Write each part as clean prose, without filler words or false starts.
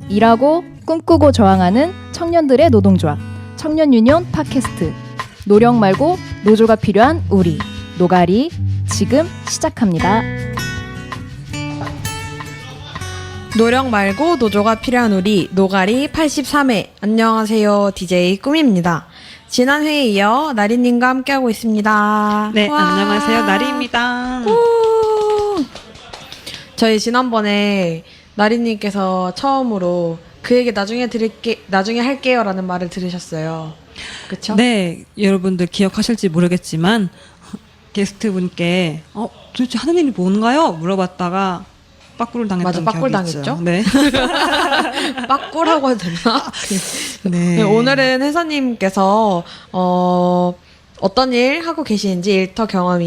일하고 꿈꾸고 저항하는 청년들의 노동조합 청년 유니온 팟캐스트 노력 말고 노조가 필요한 우리 노가리 지금 시작합니다. 노력 말고 노조가 필요한 우리 노가리 83회 안녕하세요. DJ 꿈입니다. 지난 회에 이어 나리님과 함께하고 있습니다. 네, 와. 안녕하세요. 나리입니다. 저희 지난번에 나리님께서 처음으로 그 얘기 나중에 할게요라는 말을 들으셨어요. 그쵸? 네, 여러분들 기억하실지 모르겠지만 게스트분께 도대체 하는 일이 뭔가요? 물어봤다가 빠꾸를 당했던 맞아, 빠꾸를 기억이 당했죠? 있죠. 네. 빠꾸라고 해도 되나? 네. 네, 오늘은 회사님께서 어떤 일 하고 계시는지 일터 경험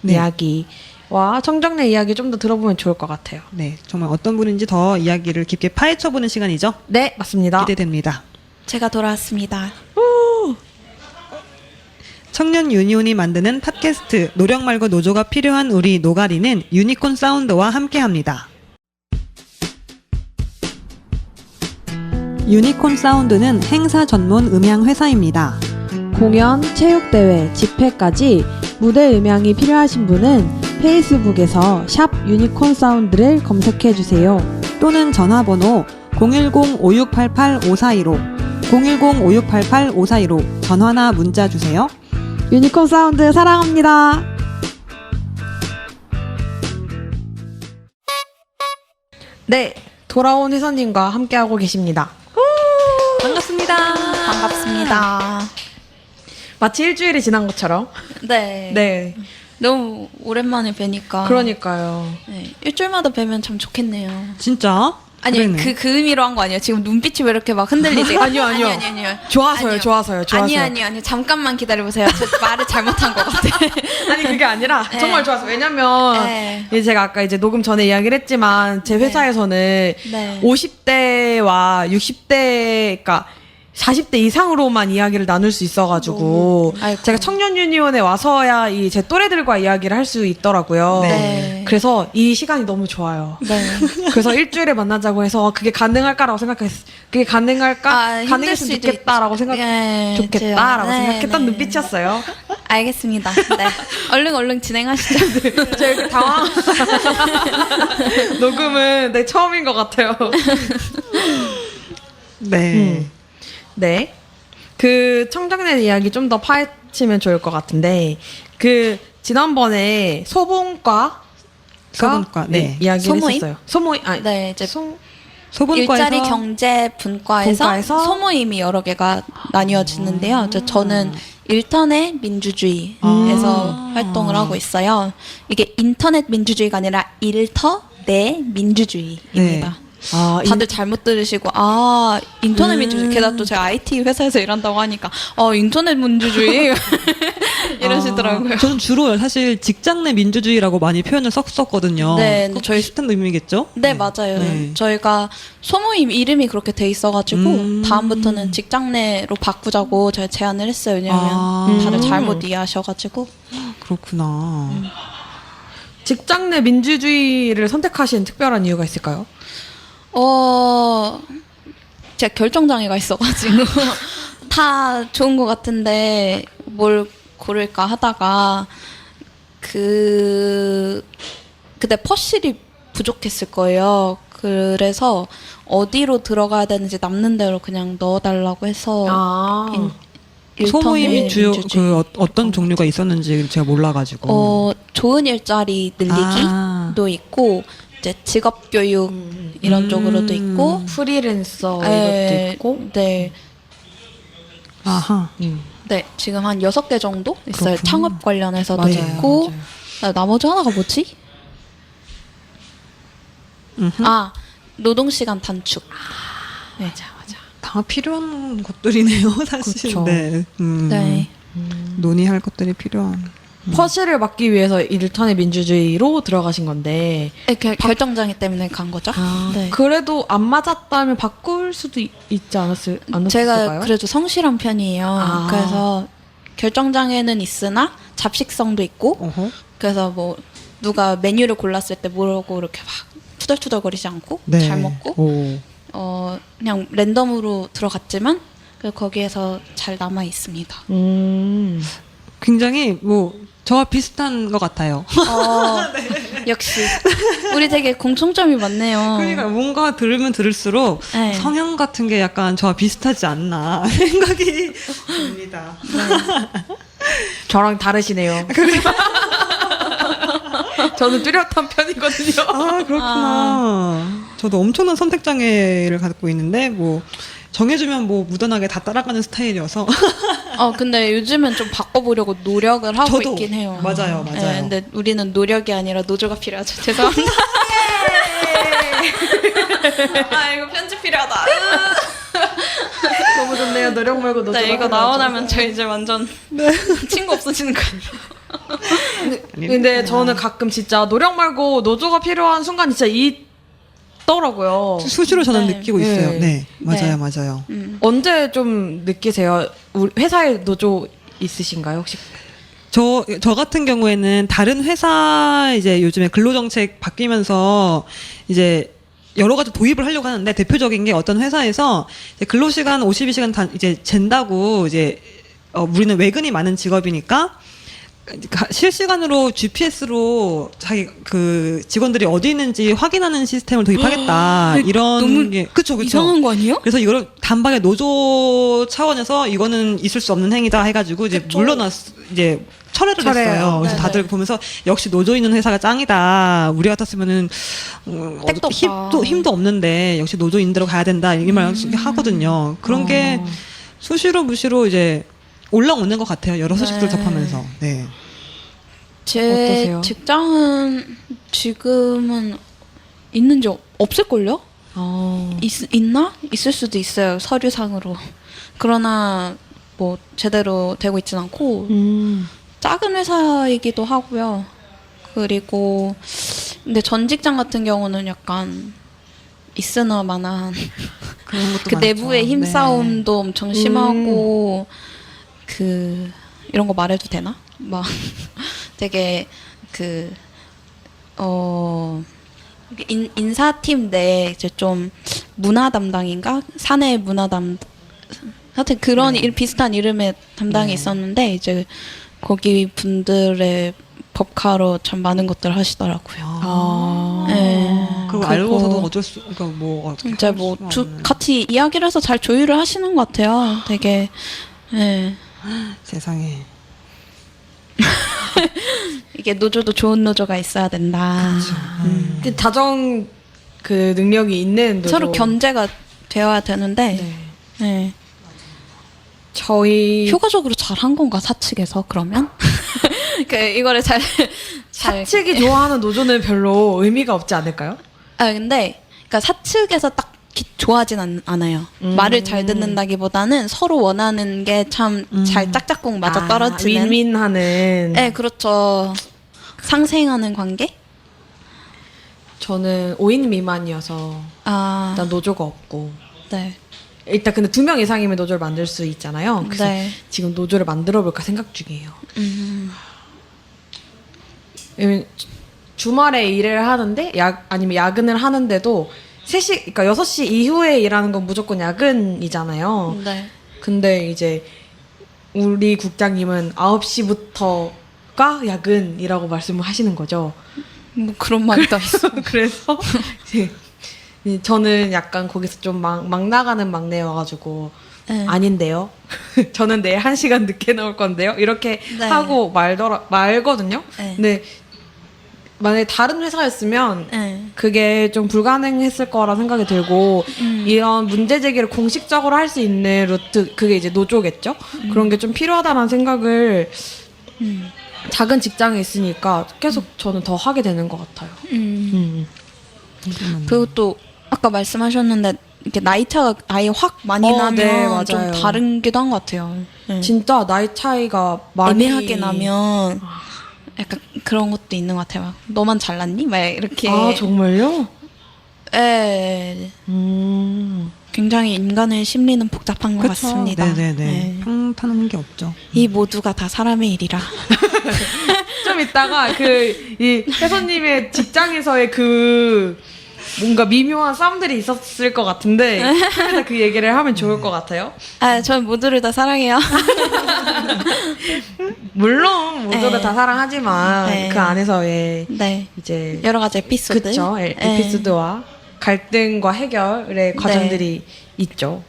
네. 이야기와 청정내 이야기 좀 더 들어보면 좋을 것 같아요. 네, 정말 어떤 분인지 더 이야기를 깊게 파헤쳐보는 시간이죠. 네, 맞습니다. 기대됩니다. 제가 돌아왔습니다. 청년 유니온이 만드는 팟캐스트 노력 말고 노조가 필요한 우리 노가리는 유니콘 사운드와 함께합니다. 유니콘 사운드는 행사 전문 음향 회사입니다. 공연, 체육대회, 집회까지 무대 음향이 필요하신 분은 페이스북에서 샵 유니콘 사운드를 검색해주세요. 또는 전화번호 010-5688-5415 010-5688-5415 전화나 문자 주세요. 유니콘 사운드 사랑합니다. 네, 돌아온 회사님과 함께하고 계십니다. 반갑습니다. 반갑습니다. 마치 일주일이 지난 것처럼. 네. 네, 너무 오랜만에 뵈니까. 그러니까요. 네. 일주일마다 뵈면 참 좋겠네요. 진짜? 아니, 그러네. 그 의미로 한 거 아니에요? 지금 눈빛이 왜 이렇게 막 흔들리지? 아니요. 아니요. 좋아서요. 아니요. 잠깐만 기다려보세요. 저 말을 잘못한 것 같아. 아니 그게 아니라 네. 정말 좋아서 왜냐면 네. 이제 제가 아까 이제 녹음 전에 이야기를 했지만 제 회사에서는 네. 50대와 60대 그러니까 40대 이상으로만 이야기를 나눌 수 있어가지고 아이고. 제가 청년 유니온에 와서야 이 제 또래들과 이야기를 할 수 있더라고요. 네. 그래서 이 시간이 너무 좋아요. 네. 그래서 일주일에 만나자고 해서 그게 가능할까라고 생각했어. 그게 가능할까? 힘들 가능했으면 수도 좋겠다라고 네, 좋겠다라고 네, 생각했던 네. 눈빛이었어요. 알겠습니다. 네. 얼른 진행하시죠. 제가 이렇게 당황. 녹음은 네, 처음인 것 같아요. 네. 네. 그 청정년 이야기 좀 더 파헤치면 좋을 것 같은데, 그 지난번에 소분과 네. 이야기를 소모임? 했었어요. 소모임. 아니, 네, 이제 소분과에서 일자리 경제 분과에서 소모임이 여러 개가 나뉘어지는데요. 저는 일터넷 민주주의에서 활동을 하고 있어요. 이게 인터넷 민주주의가 아니라 일터 내 민주주의입니다. 다들 잘못 들으시고 인터넷 민주주의 게다가 또 제가 IT 회사에서 일한다고 하니까 인터넷 민주주의 이러시더라고요. 저는 주로 사실 직장 내 민주주의라고 많이 표현을 썼었거든요. 네, 꼭 저희- 비슷한 의미겠죠? 네, 맞아요. 네. 저희가 소모임 이름이 그렇게 돼 있어가지고 다음부터는 직장 내로 바꾸자고 제가 제안을 했어요. 왜냐면 다들 잘못 이해하셔가지고. 그렇구나. 직장 내 민주주의를 선택하신 특별한 이유가 있을까요? 제가 결정장애가 있어가지고 다 좋은 것 같은데 뭘 고를까 하다가 그때 퍼실이 부족했을 거예요. 그래서 어디로 들어가야 되는지 남는 대로 그냥 넣어달라고 해서 일터넷 소모임이 주요 민주주의. 어떤 종류가 있었는지 제가 몰라가지고. 좋은 일자리 늘리기도 있고 이제 직업 교육 이런 쪽으로도 있고 프리랜서 네, 이것도 있고. 네. 아하. 네, 지금 한 6개 정도 있어요. 그렇구나. 창업 관련해서도 맞아요, 있고 나머지 하나가 뭐지? 노동시간 단축. 네. 맞아. 다 필요한 것들이네요, 사실. 그렇죠. 네. 네. 논의할 것들이 필요한. 퍼실을 막기 위해서 일터넷 민주주의로 들어가신 건데 결정장애 때문에 간 거죠. 네. 그래도 안 맞았다면 바꿀 수도 있지 않았을까요? 제가 그래도 성실한 편이에요. 그래서 결정장애는 있으나 잡식성도 있고 어허. 그래서 뭐 누가 메뉴를 골랐을 때 뭐라고 이렇게 막 투덜투덜거리지 않고 네. 잘 먹고 오. 그냥 랜덤으로 들어갔지만 거기에서 잘 남아 있습니다. 굉장히 뭐 저와 비슷한 것 같아요. 역시 우리 되게 공통점이 많네요. 그러니까 뭔가 들으면 들을수록 네. 성향 같은 게 약간 저와 비슷하지 않나 생각이 듭니다. 저랑 다르시네요. 저는 뚜렷한 편이거든요. 아, 그렇구나. 저도 엄청난 선택 장애를 갖고 있는데 뭐 정해주면 뭐 무던하게 다 따라가는 스타일이어서 근데 요즘은 좀 바꿔보려고 노력을 하고 저도. 있긴 해요. 맞아요. 네, 근데 우리는 노력이 아니라 노조가 필요하죠. 죄송합니다. 이거 편집 필요하다. 너무 좋네요. 노력 말고 노조가 네, 이거 필요하죠. 나오면 저 이제 완전 친구 없어지는 거 아니에요? 근데 저는 가끔 진짜 노력 말고 노조가 필요한 순간 진짜 있더라고요. 수시로 저는 네. 느끼고 있어요. 네. 네, 맞아요, 네. 맞아요. 언제 좀 느끼세요? 우리 회사에 노조 있으신가요 혹시? 저 같은 경우에는 다른 회사 이제 요즘에 근로정책 바뀌면서 이제 여러 가지 도입을 하려고 하는데 대표적인 게 어떤 회사에서 이제 근로시간 52시간 이제 잰다고 이제 우리는 외근이 많은 직업이니까 실시간으로 GPS로 자기 그 직원들이 어디 있는지 확인하는 시스템을 도입하겠다. 이런 너무 게 그쵸. 이상한 거 아니에요? 그래서 이걸 단박에 노조 차원에서 이거는 있을 수 없는 행위다 해가지고 이제 이제 철회를 했어요. 그래서 네네. 다들 보면서 역시 노조 있는 회사가 짱이다. 우리 같았으면은 택도 없다. 힘도 없는데 역시 노조인 대로 가야 된다. 이 말 하거든요. 그런 게 수시로 무시로 이제 올라오는 것 같아요. 여러 소식들 네. 접하면서. 네. 제 어떠세요? 직장은 지금은 있는지 없을걸요? 있나? 있을 수도 있어요. 서류상으로. 그러나 뭐 제대로 되고 있진 않고 작은 회사이기도 하고요. 그리고 근데 전 직장 같은 경우는 약간 있으나 마나한 그런 것도 그 많죠. 내부의 네. 힘싸움도 엄청 심하고 그 이런 거 말해도 되나? 막 되게 인사팀 내에 이제 좀 문화 담당인가? 사내 문화 하여튼 그런 비슷한 이름의 담당이 있었는데 이제 거기 분들의 법카로 참 많은 것들을 하시더라고요. 네. 그거 알고서도 어쩔 수, 그러니까 뭐 어떻게 이제 할 뭐 수가 없는. 같이 이야기를 해서 잘 조율을 하시는 것 같아요. 되게 예. 세상에. 이게 노조도 좋은 노조가 있어야 된다. 그 다정 그 능력이 있는 노조. 서로 견제가 되어야 되는데 네. 네. 저희 효과적으로 잘한 건가 사측에서 그러면 이거를 잘 사측이 좋아하는 노조는 별로 의미가 없지 않을까요? 근데 그러니까 사측에서 딱 좋아하진 않아요. 말을 잘 듣는다기보다는 서로 원하는 게 참 잘 짝짝꿍 맞아 떨어지는. 윈윈하는. 네, 그렇죠. 상생하는 관계? 저는 5인 미만이어서 일단 노조가 없고. 네. 일단 근데 2명 이상이면 노조를 만들 수 있잖아요. 그래서 네. 지금 노조를 만들어 볼까 생각 중이에요. 왜냐면 주말에 일을 하는데 아니면 야근을 하는데도 3시, 그러니까 6시 이후에 일하는 건 무조건 야근이잖아요. 네. 근데 이제 우리 국장님은 9시부터가 야근이라고 말씀을 하시는 거죠. 뭐 그런 말이 다 있어. 그래서 이제 저는 약간 거기서 좀 막 나가는 막내여가지고 네. 아닌데요. 저는 내일 1시간 늦게 나올 건데요. 이렇게 네. 하고 말거든요. 네. 근데 만약에 다른 회사였으면 네. 그게 좀 불가능했을 거라 생각이 들고 이런 문제 제기를 공식적으로 할 수 있는 루트 그게 이제 노조겠죠. 그런 게 좀 필요하다는 생각을 작은 직장에 있으니까 계속 저는 더 하게 되는 것 같아요. 그리고 또 아까 말씀하셨는데 이렇게 나이 차가 아예 확 많이 나면 네, 맞아요. 좀 다른기도 한 것 같아요. 네. 진짜 나이 차이가 많이 애매하게 나면 약간 그런 것도 있는 것 같아요. 막, 너만 잘났니? 막 이렇게. 아 정말요? 네. 굉장히 인간의 심리는 복잡한 것 그쵸? 같습니다. 네네네. 네. 평탄한 게 없죠. 이 모두가 다 사람의 일이라. 좀 이따가 이 혜선님의 직장에서의 그 뭔가 미묘한 싸움들이 있었을 것 같은데 그래서 그 얘기를 하면 좋을 것 같아요. 전 모두를 다 사랑해요. 물론 모두를 네. 다 사랑하지만 네. 그 안에서의 네. 이제 여러 가지 에피소드. 그쵸 에피소드와 갈등과 해결의 과정들이 있죠.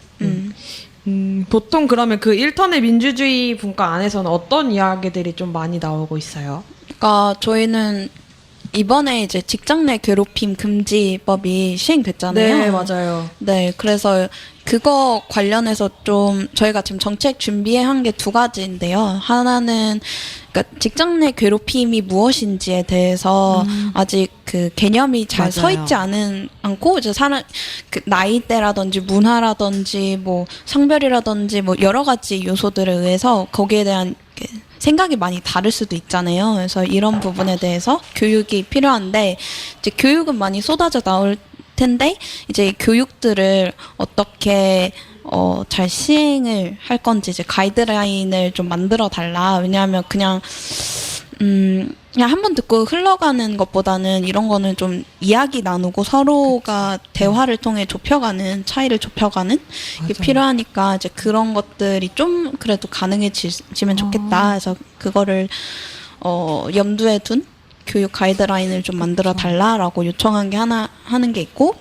보통 그러면 그 1턴의 민주주의 분과 안에서는 어떤 이야기들이 좀 많이 나오고 있어요? 그러니까 저희는 이번에 이제 직장 내 괴롭힘 금지법이 시행됐잖아요. 맞아요. 네, 그래서 그거 관련해서 좀 저희가 지금 정책 준비한 게 두 가지인데요. 하나는 그러니까 직장 내 괴롭힘이 무엇인지에 대해서 아직 그 개념이 잘 서 맞아요. 있지 않고 이제 사람 그 나이대라든지 문화라든지 뭐 성별이라든지 뭐 여러 가지 요소들에 의해서 거기에 대한 그 생각이 많이 다를 수도 있잖아요. 그래서 이런 부분에 대해서 교육이 필요한데 이제 교육은 많이 쏟아져 나올 텐데 이제 교육들을 어떻게 잘 시행을 할 건지 이제 가이드라인을 좀 만들어 달라. 왜냐하면 그냥 한 번 듣고 흘러가는 것보다는 이런 거는 좀 이야기 나누고 서로가 대화를 통해 좁혀가는 차이를 좁혀가는 게 맞아요. 필요하니까 이제 그런 것들이 좀 그래도 가능해지면 좋겠다. 그래서 그거를 염두에 둔 교육 가이드라인을 좀 만들어 달라라고 요청한 게 하는 게 있고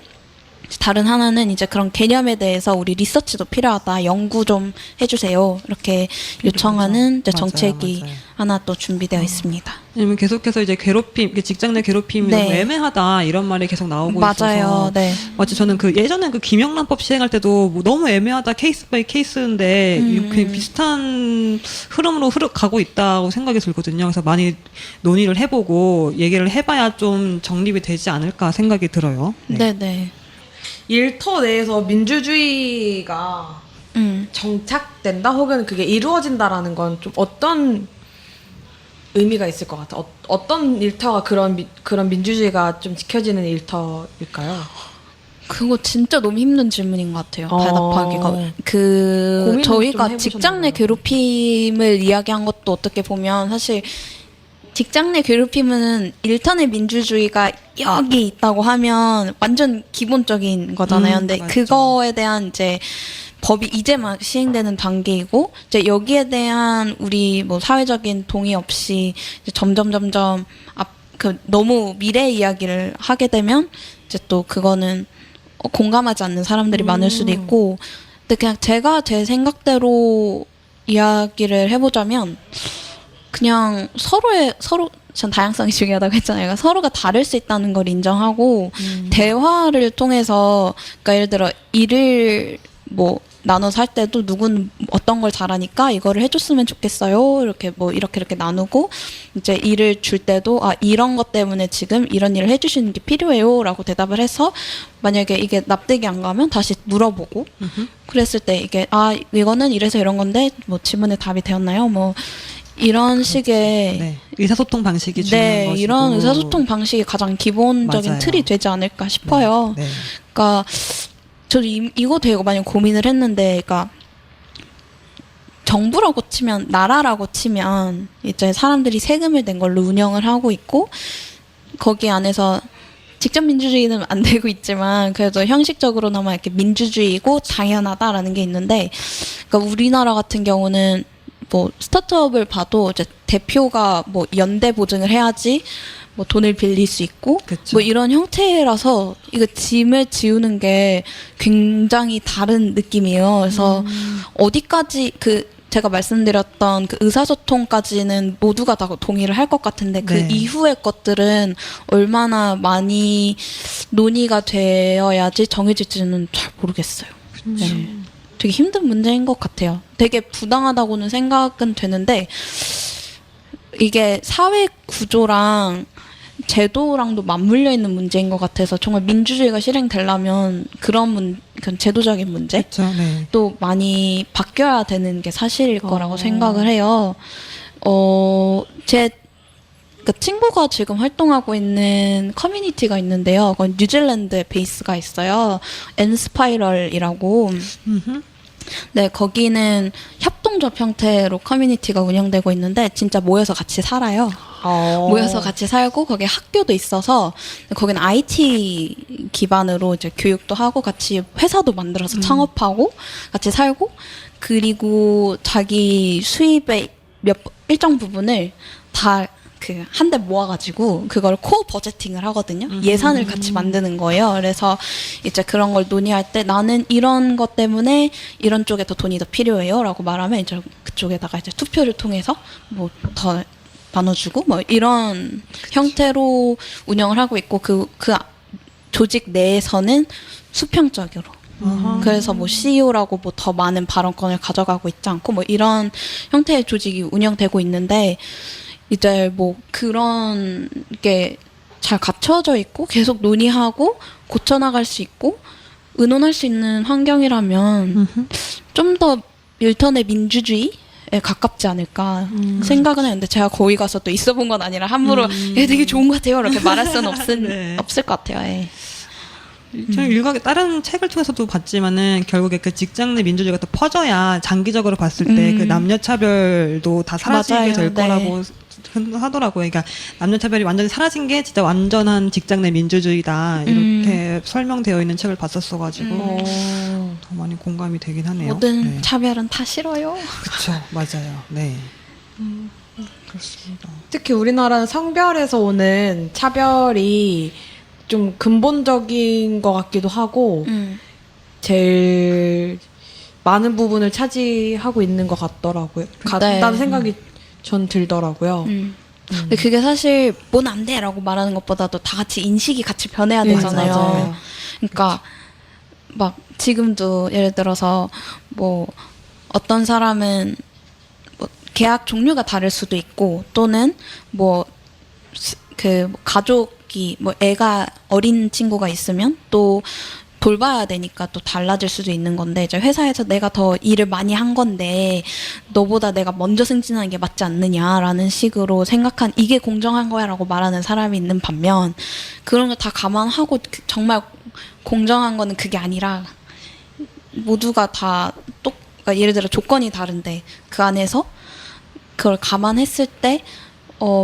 다른 하나는 이제 그런 개념에 대해서 우리 리서치도 필요하다. 연구 좀 해주세요. 이렇게 요청하는 이제 맞아요, 정책이 맞아요. 하나 또 준비되어 있습니다. 왜냐면 계속해서 이제 괴롭힘, 직장 내 괴롭힘이 네. 너무 애매하다 이런 말이 계속 나오고 맞아요. 있어서 네. 마치 저는 그 예전에 그 김영란법 시행할 때도 뭐 너무 애매하다 케이스 바이 케이스인데 그 비슷한 흐름으로 가고 있다고 생각이 들거든요. 그래서 많이 논의를 해보고 얘기를 해봐야 좀 정립이 되지 않을까 생각이 들어요. 네, 네. 일터 내에서 민주주의가 정착된다 혹은 그게 이루어진다라는 건 좀 어떤 의미가 있을 것 같아. 어떤 일터가 그런 민주주의가 좀 지켜지는 일터일까요? 그거 진짜 너무 힘든 질문인 것 같아요. 대답하기가. 고민을 좀 저희가 해보셨나 직장 내 봐요. 괴롭힘을 이야기한 것도 어떻게 보면 사실 직장 내 괴롭힘은 일턴의 민주주의가 여기 있다고 하면 완전 기본적인 거잖아요. 근데 맞죠. 그거에 대한 이제 법이 이제 막 시행되는 단계이고 이제 여기에 대한 우리 뭐 사회적인 동의 없이 이제 점점 너무 미래 이야기를 하게 되면 이제 또 그거는 공감하지 않는 사람들이 많을 수도 있고 근데 그냥 제가 제 생각대로 이야기를 해보자면 그냥 전 다양성이 중요하다고 했잖아요. 그러니까 서로가 다를 수 있다는 걸 인정하고 대화를 통해서 그러니까 예를 들어 일을 뭐 나눠서 할 때도 누구는 어떤 걸 잘하니까 이거를 해줬으면 좋겠어요. 이렇게 이렇게 나누고 이제 일을 줄 때도 이런 것 때문에 지금 이런 일을 해주시는 게 필요해요라고 대답을 해서 만약에 이게 납득이 안 가면 다시 물어보고 그랬을 때 이게 이거는 이래서 이런 건데 뭐 질문에 답이 되었나요? 뭐 이런 식의 네. 의사소통 방식이 중요한 것이고 이런 의사소통 방식이 가장 기본적인 맞아요. 틀이 되지 않을까 싶어요. 네. 그러니까 저도 이거 되게 많이 고민을 했는데, 그러니까 정부라고 치면 나라라고 치면 이제 사람들이 세금을 낸 걸로 운영을 하고 있고 거기 안에서 직접 민주주의는 안 되고 있지만 그래도 형식적으로나마 이렇게 민주주의고 당연하다라는 게 있는데, 그러니까 우리나라 같은 경우는 뭐 스타트업을 봐도 이제 대표가 뭐 연대 보증을 해야지 뭐 돈을 빌릴 수 있고 그쵸. 뭐 이런 형태라서 이거 짐을 지우는 게 굉장히 다른 느낌이에요. 그래서 어디까지 제가 말씀드렸던 그 의사소통까지는 모두가 다 동의를 할 것 같은데 그 네. 이후의 것들은 얼마나 많이 논의가 되어야지 정해질지는 잘 모르겠어요. 네. 되게 힘든 문제인 것 같아요. 되게 부당하다고는 생각은 되는데 이게 사회 구조랑 제도랑도 맞물려 있는 문제인 것 같아서 정말 민주주의가 실행되려면 그런 제도적인 문제 그렇죠. 네. 또 많이 바뀌어야 되는 게 사실일 거라고 생각을 해요. 제 친구가 지금 활동하고 있는 커뮤니티가 있는데요. 그건 뉴질랜드에 베이스가 있어요. 엔스파이럴이라고. 네, 거기는 협동조합 형태로 커뮤니티가 운영되고 있는데 진짜 모여서 같이 살아요. 모여서 같이 살고 거기에 학교도 있어서 거기는 IT 기반으로 이제 교육도 하고 같이 회사도 만들어서 창업하고 같이 살고 그리고 자기 수입의 일정 부분을 다 그 한데 모아가지고 그걸 코 버제팅을 하거든요. 예산을 같이 만드는 거예요. 그래서 이제 그런 걸 논의할 때 나는 이런 것 때문에 이런 쪽에 더 돈이 더 필요해요라고 말하면 이제 그쪽에다가 이제 투표를 통해서 뭐 더 나눠주고 뭐 이런 형태로 운영을 하고 있고 그 조직 내에서는 수평적으로. 그래서 뭐 CEO라고 뭐 더 많은 발언권을 가져가고 있지 않고 뭐 이런 형태의 조직이 운영되고 있는데 이제 뭐 그런 게 잘 갖춰져 있고 계속 논의하고 고쳐나갈 수 있고 의논할 수 있는 환경이라면 좀 더 밀턴의 민주주의에 가깝지 않을까 생각은 했는데 제가 거기 가서 또 있어 본 건 아니라 함부로 얘 되게 좋은 것 같아요 이렇게 말할 수는 네. 없을 것 같아요. 예. 저는 일각에 다른 책을 통해서도 봤지만은 결국에 그 직장 내 민주주의가 또 퍼져야 장기적으로 봤을 때 그 남녀 차별도 다 사라지게 맞아요. 될 네. 거라고 하더라고요. 그러니까 남녀 차별이 완전히 사라진 게 진짜 완전한 직장 내 민주주의다 이렇게 설명되어 있는 책을 봤었어가지고 더 많이 공감이 되긴 하네요. 모든 네. 차별은 다 싫어요. 그렇죠, 맞아요. 네. 그렇습니다. 특히 우리나라는 성별에서 오는 차별이 좀 근본적인 것 같기도 하고 제일 많은 부분을 차지하고 있는 것 같다는 생각이 전 들더라고요. 근데 그게 사실 뭔 안 돼라고 말하는 것보다도 다 같이 인식이 같이 변해야 되잖아요. 맞아요. 그러니까 막 지금도 예를 들어서 뭐 어떤 사람은 뭐 계약 종류가 다를 수도 있고 또는 뭐 그 가족이 뭐 애가 어린 친구가 있으면 또 돌봐야 되니까 또 달라질 수도 있는 건데 이제 회사에서 내가 더 일을 많이 한 건데 너보다 내가 먼저 승진하는 게 맞지 않느냐라는 식으로 생각한 이게 공정한 거야라고 말하는 사람이 있는 반면 그런 거 다 감안하고 정말 공정한 거는 그게 아니라 모두가 다 그러니까 예를 들어 조건이 다른데 그 안에서 그걸 감안했을 때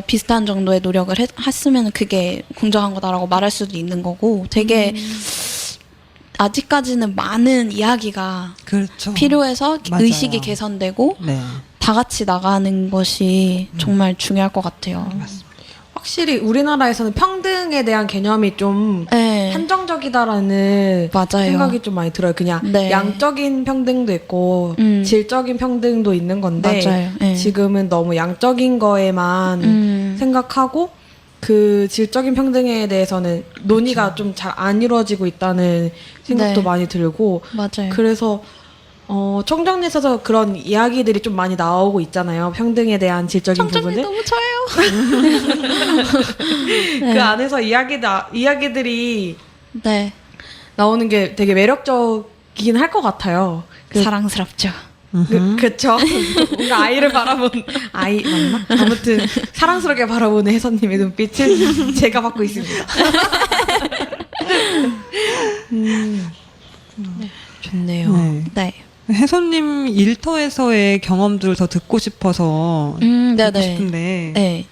비슷한 정도의 노력을 했으면 그게 공정한 거다라고 말할 수도 있는 거고 되게 아직까지는 많은 이야기가 그렇죠. 필요해서 맞아요. 의식이 개선되고 네. 다 같이 나가는 것이 정말 중요할 것 같아요. 확실히 우리나라에서는 평등에 대한 개념이 좀 네. 한정적이다라는 맞아요. 생각이 좀 많이 들어요. 그냥 네. 양적인 평등도 있고 질적인 평등도 있는 건데 맞아요. 네. 지금은 너무 양적인 거에만 생각하고 그 질적인 평등에 대해서는 논의가 좀 잘 안 이루어지고 있다는 생각도 네. 많이 들고 맞아요. 그래서 청정리에서 그런 이야기들이 좀 많이 나오고 있잖아요. 평등에 대한 질적인 부분들. 너무 좋아요. 그 안에서 이야기들이 네. 나오는 게 되게 매력적이긴 할 것 같아요. 사랑스럽죠. 그쵸. 뭔가 아이를 바라본 아이 맞나? 아무튼 사랑스럽게 바라보는 혜선님의 눈빛을 제가 받고 있습니다. 좋네요. 네. 네. 혜선님 일터에서의 경험들을 더 듣고 싶어서 듣고 네네. 싶은데 네.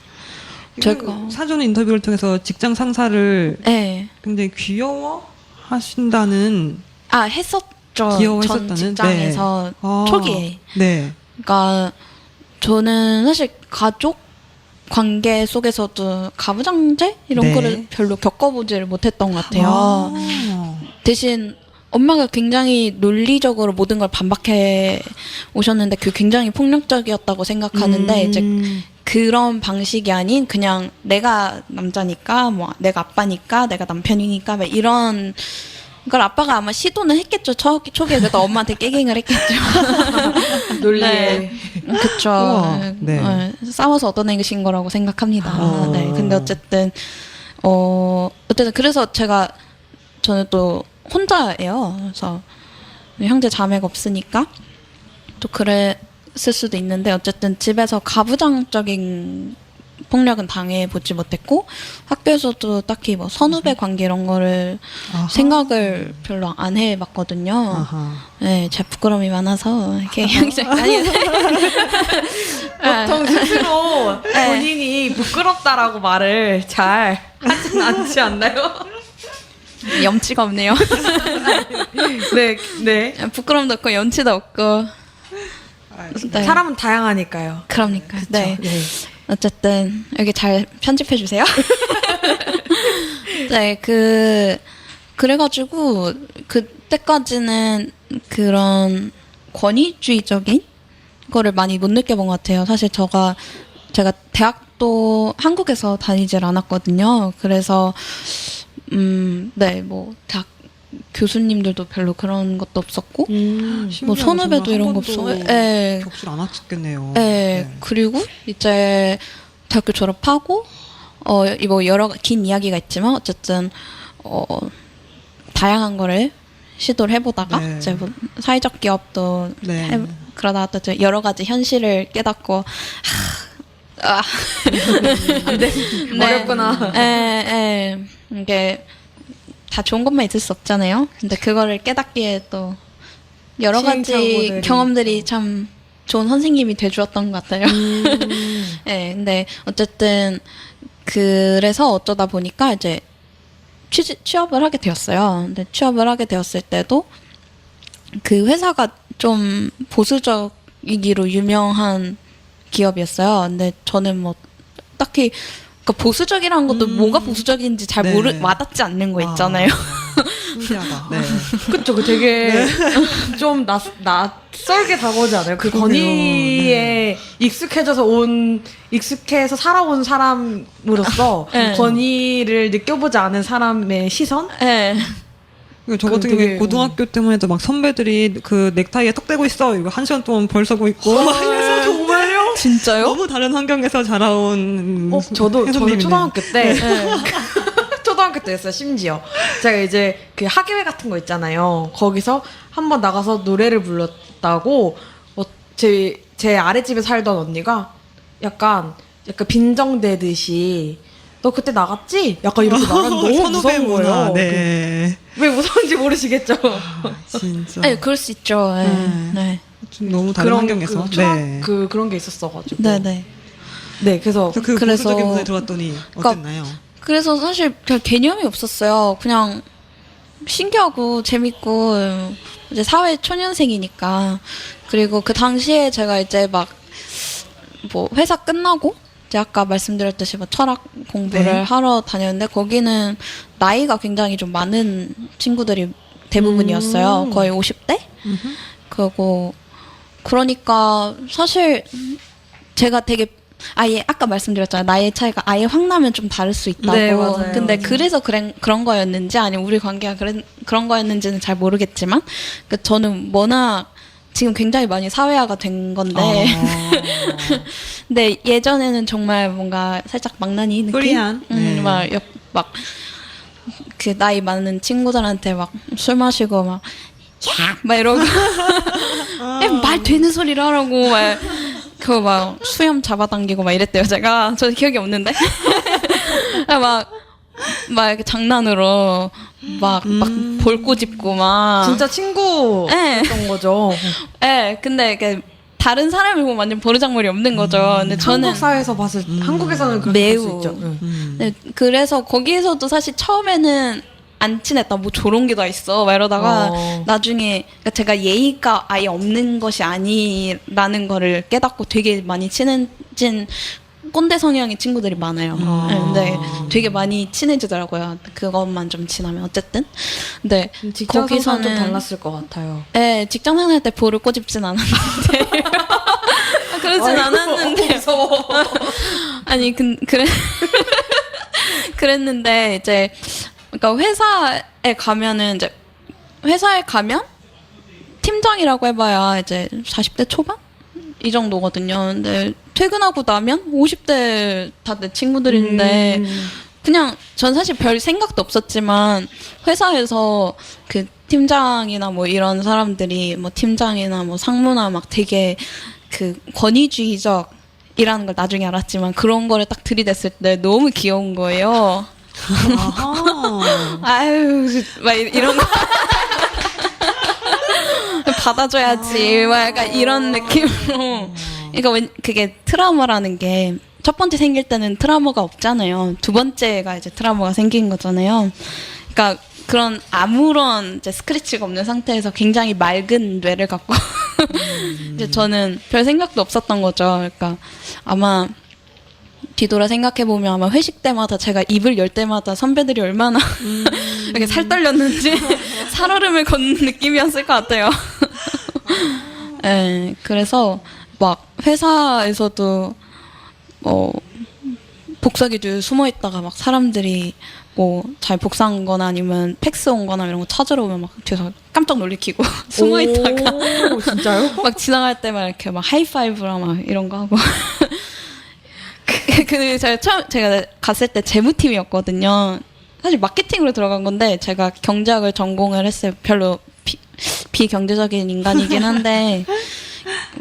제가 사전 인터뷰를 통해서 직장 상사를 네. 굉장히 귀여워하신다는 했었죠. 귀여워했었다는? 전 직장에서 네. 아, 초기에. 네. 그러니까 저는 사실 가족 관계 속에서도 가부장제 이런 네. 거를 별로 겪어보지를 못했던 것 같아요. 아. 대신 엄마가 굉장히 논리적으로 모든 걸 반박해 오셨는데 그게 굉장히 폭력적이었다고 생각하는데 이제 그런 방식이 아닌 그냥 내가 남자니까 뭐 내가 아빠니까 내가 남편이니까 막 이런 걸 아빠가 아마 시도는 했겠죠. 초기에 그래도 엄마한테 깨갱을 했겠죠. 논리에. 네. 그쵸. 우와, 네. 싸워서 얻어내신 거라고 생각합니다. 아. 네. 근데 어쨌든 그래서 저는 또 혼자예요. 그래서 형제 자매가 없으니까 또 그랬을 수도 있는데 어쨌든 집에서 가부장적인 폭력은 당해보지 못했고 학교에서도 딱히 뭐 선후배 관계 이런 거를 아하. 생각을 별로 안 해봤거든요. 아하. 네, 제 부끄러움이 많아서 이렇게 아니 보통 스스로 네. 본인이 부끄럽다라고 말을 잘 하진 않지 않나요? 염치가 없네요. 네, 네. 부끄럼도 없고 염치도 없고. 네. 사람은 다양하니까요. 그러니까. 네. 네. 어쨌든 여기 잘 편집해 주세요. 네, 그래가지고 그때까지는 그런 권위주의적인 거를 많이 못 느껴본 것 같아요. 사실 제가 대학도 한국에서 다니질 않았거든요. 그래서 네, 뭐 대학 교수님들도 별로 그런 것도 없었고, 뭐 선후배도 이런 거 없어. 예. 격실 안 하셨겠네요. 네. 그리고 이제 대학교 졸업하고 뭐 여러 긴 이야기가 있지만 어쨌든 다양한 거를 시도를 해보다가 네. 이제 뭐 사회적 기업도 네. 그러다가 또 이제 여러 가지 현실을 깨닫고 안 돼. 어렵구나. 예. 이게 다 좋은 것만 있을 수 없잖아요. 근데 그거를 깨닫기에 또 여러 가지 시행착오들이 경험들이 참 좋은 선생님이 돼주었던 것 같아요. 네, 근데 어쨌든 그래서 어쩌다 보니까 이제 취업을 하게 되었어요. 근데 취업을 하게 되었을 때도 그 회사가 좀 보수적이기로 유명한 기업이었어요. 근데 저는 뭐 딱히 그러니까 보수적이라는 것도 뭐가 보수적인지 잘 네. 와닿지 않는 거 있잖아요. 신기하다. 네. 그쵸. 그 되게 좀 낯설게 다가오지 않아요? 그 그러게요. 권위에 익숙해서 살아온 사람으로서 네. 권위를 느껴보지 않은 사람의 시선? 네. 저 같은 그 경우에 되게- 고등학교 때만 해도 막 선배들이 그 넥타이에 턱 대고 있어 이거 1시간 동안 벌 서고 있고 정말요? 진짜요? 너무 다른 환경에서 자라온 저는 혜선님이네요. 초등학교 때 초등학교 때였어요. 심지어 제가 이제 그 학예회 같은 거 있잖아요. 거기서 한번 나가서 노래를 불렀다고 제 아랫집에 살던 언니가 약간 빈정대듯이 너 그때 나갔지? 약간 이렇게 말하면 너무 선후배 무서운 문화. 거예요. 네. 왜 무서운지 모르시겠죠? 진짜. 네, 그럴 수 있죠. 네. 네. 좀 너무 다른 환경에서. 네. 그런 게 있었어가지고. 네, 네. 네, 그래서 그 그래서- 보수적인 문화에 들어왔더니 그러니까 어땠나요? 그래서 사실 별 개념이 없었어요. 그냥 신기하고 재밌고 이제 사회 초년생이니까. 그리고 그 당시에 제가 이제 막 뭐 회사 끝나고 이제 아까 말씀드렸듯이 뭐 철학 공부를 네. 하러 다녔는데 거기는 나이가 굉장히 좀 많은 친구들이 대부분이었어요. 거의 50대? 그리고 그러니까 사실 제가 되게 아예 아까 말씀드렸잖아요. 나이 차이가 아예 확 나면 좀 다를 수 있다고. 네, 맞아요. 근데 그래서 그런 거였는지 아니면 우리 관계가 그런 거였는지는 잘 모르겠지만 그 저는 워낙 지금 굉장히 많이 사회화가 된 건데 근데 예전에는 정말 뭔가 살짝 망나니 느낌? 프리한? 네. 막 그 나이 많은 친구들한테 막 술 마시고 막 이러고 말 되는 소리를 하라고 막 수염 잡아당기고 막 이랬대요. 제가 저 기억이 없는데 막 이렇게 장난으로 막 볼 꼬집고 막 진짜 친구였던 거죠. 예, 근데 이게 다른 사람을 보면 완전 버르장머리 없는 거죠. 근데 저는 한국 사회에서 봤을 때 한국에서는 그렇게 매우. 볼 수 있죠. 네, 그래서 거기에서도 사실 처음에는 안 친했다. 뭐 저런 게 다 있어. 막 이러다가 나중에 그러니까 제가 예의가 아예 없는 것이 아니라는 거를 깨닫고 되게 많이 친해진 꼰대 성향의 친구들이 많아요. 네, 근데 되게 많이 친해지더라고요. 그것만 좀 지나면 어쨌든. 근데 직장 생활은 좀 달랐을 것 같아요. 네, 직장 생활 때 볼을 꼬집진 않았는데. 그러진 않았는데. 무서워. 아니, 그랬는데, 이제, 그러니까 회사에 가면 팀장이라고 해봐야 이제 40대 초반? 이 정도거든요. 근데 퇴근하고 나면 50대 다 내 친구들인데, 그냥 전 사실 별 생각도 없었지만 회사에서 그 팀장이나 뭐 이런 사람들이 뭐 팀장이나 뭐 상무나 막 되게 그 권위주의적이라는 걸 나중에 알았지만 그런 거를 딱 들이댔을 때 너무 귀여운 거예요. 아유 막 이런 거 받아줘야지 막 약간 이런 느낌으로 그러니까 그게 트라우마라는 게 첫 번째 생길 때는 트라우마가 없잖아요. 두 번째가 이제 트라우마가 생긴 거잖아요. 그러니까 그런 아무런 이제 스크래치가 없는 상태에서 굉장히 맑은 뇌를 갖고 이제 저는 별 생각도 없었던 거죠. 그러니까 아마 뒤돌아 생각해보면 아마 회식 때마다 제가 입을 열 때마다 선배들이 얼마나 이렇게 살 떨렸는지 살얼음을 걷는 느낌이었을 것 같아요. 네, 그래서 막 회사에서도 복사기도 숨어 있다가 막 사람들이 뭐 잘 복사한 거나 아니면 팩스 온 거나 이런 거 찾으러 오면 막 뒤에서 깜짝 놀래키고 숨어 있다가 오, 진짜요? 막 지나갈 때만 이렇게 막 하이파이브랑 막 이런 거 하고 그 제가 갔을 때 재무팀이었거든요. 사실 마케팅으로 들어간 건데 제가 경제학을 전공을 했어요. 별로 비경제적인 인간이긴 한데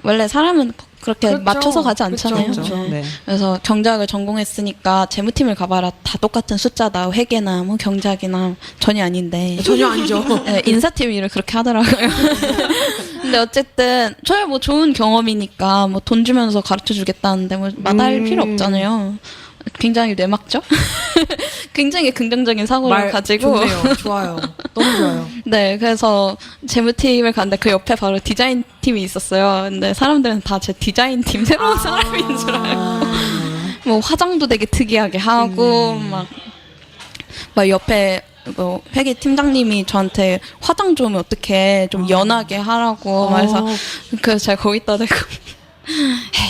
원래 사람은 그렇게 그렇죠. 맞춰서 가지 않잖아요. 그렇죠. 네. 그래서 경제학을 전공했으니까 재무팀을 가봐라 다 똑같은 숫자다. 회계나 뭐 경제학이나 전혀 아닌데 전혀 아니죠. 네, 인사팀 일을 그렇게 하더라고요. 근데 어쨌든 저야 뭐 좋은 경험이니까 뭐 돈 주면서 가르쳐 주겠다는데 뭐 마다할 필요 없잖아요. 굉장히 뇌막죠? 굉장히 긍정적인 사고를 가지고 좋네요. 좋아요. 너무 좋아요. 네, 그래서 재무팀을 갔는데 그 옆에 바로 디자인팀이 있었어요. 근데 사람들은 다 제 디자인팀 새로운 사람인 줄 알고 뭐 화장도 되게 특이하게 하고 막 옆에 뭐 회계 팀장님이 저한테 화장 좀 어떻게 좀 연하게 하라고 말해서 그래서 제가 거기다 대고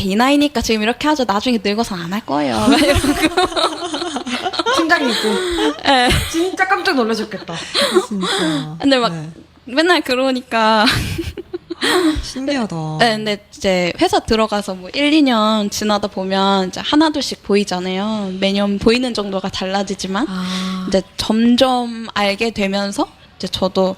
이 나이니까 지금 이렇게 하죠. 나중에 늙어서 안 할 거예요. 막 이러고. 팀장님 있고. 네. 진짜 깜짝 놀라셨겠다. 진짜. 근데 막 네. 맨날 그러니까 신기하다. 네, 근데 이제 회사 들어가서 뭐 1, 2년 지나다 보면 이제 하나둘씩 보이잖아요. 매년 보이는 정도가 달라지지만 이제 점점 알게 되면서 이제 저도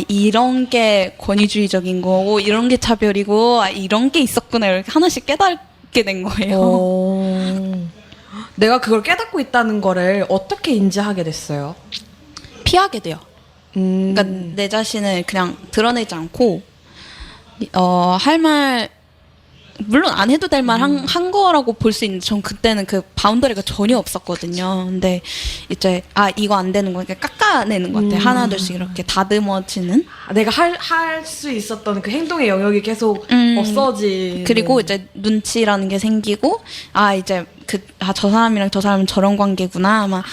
이런 게 권위주의적인 거고 이런 게 차별이고 이런 게 있었구나 이렇게 하나씩 깨닫게 된 거예요. 내가 그걸 깨닫고 있다는 거를 어떻게 인지하게 됐어요? 피하게 돼요. 그러니까 내 자신을 그냥 드러내지 않고 할 말 물론 안 해도 될 말 한 거라고 볼 수 있는데 전 그때는 그 바운더리가 전혀 없었거든요. 근데 이제 이거 안 되는 거 그러니까 깎아내는 것 같아요. 하나둘씩 이렇게 다듬어지는. 내가 할 수 있었던 그 행동의 영역이 계속 없어지. 그리고 이제 눈치라는 게 생기고 이제 저 사람이랑 저 사람은 저런 관계구나. 막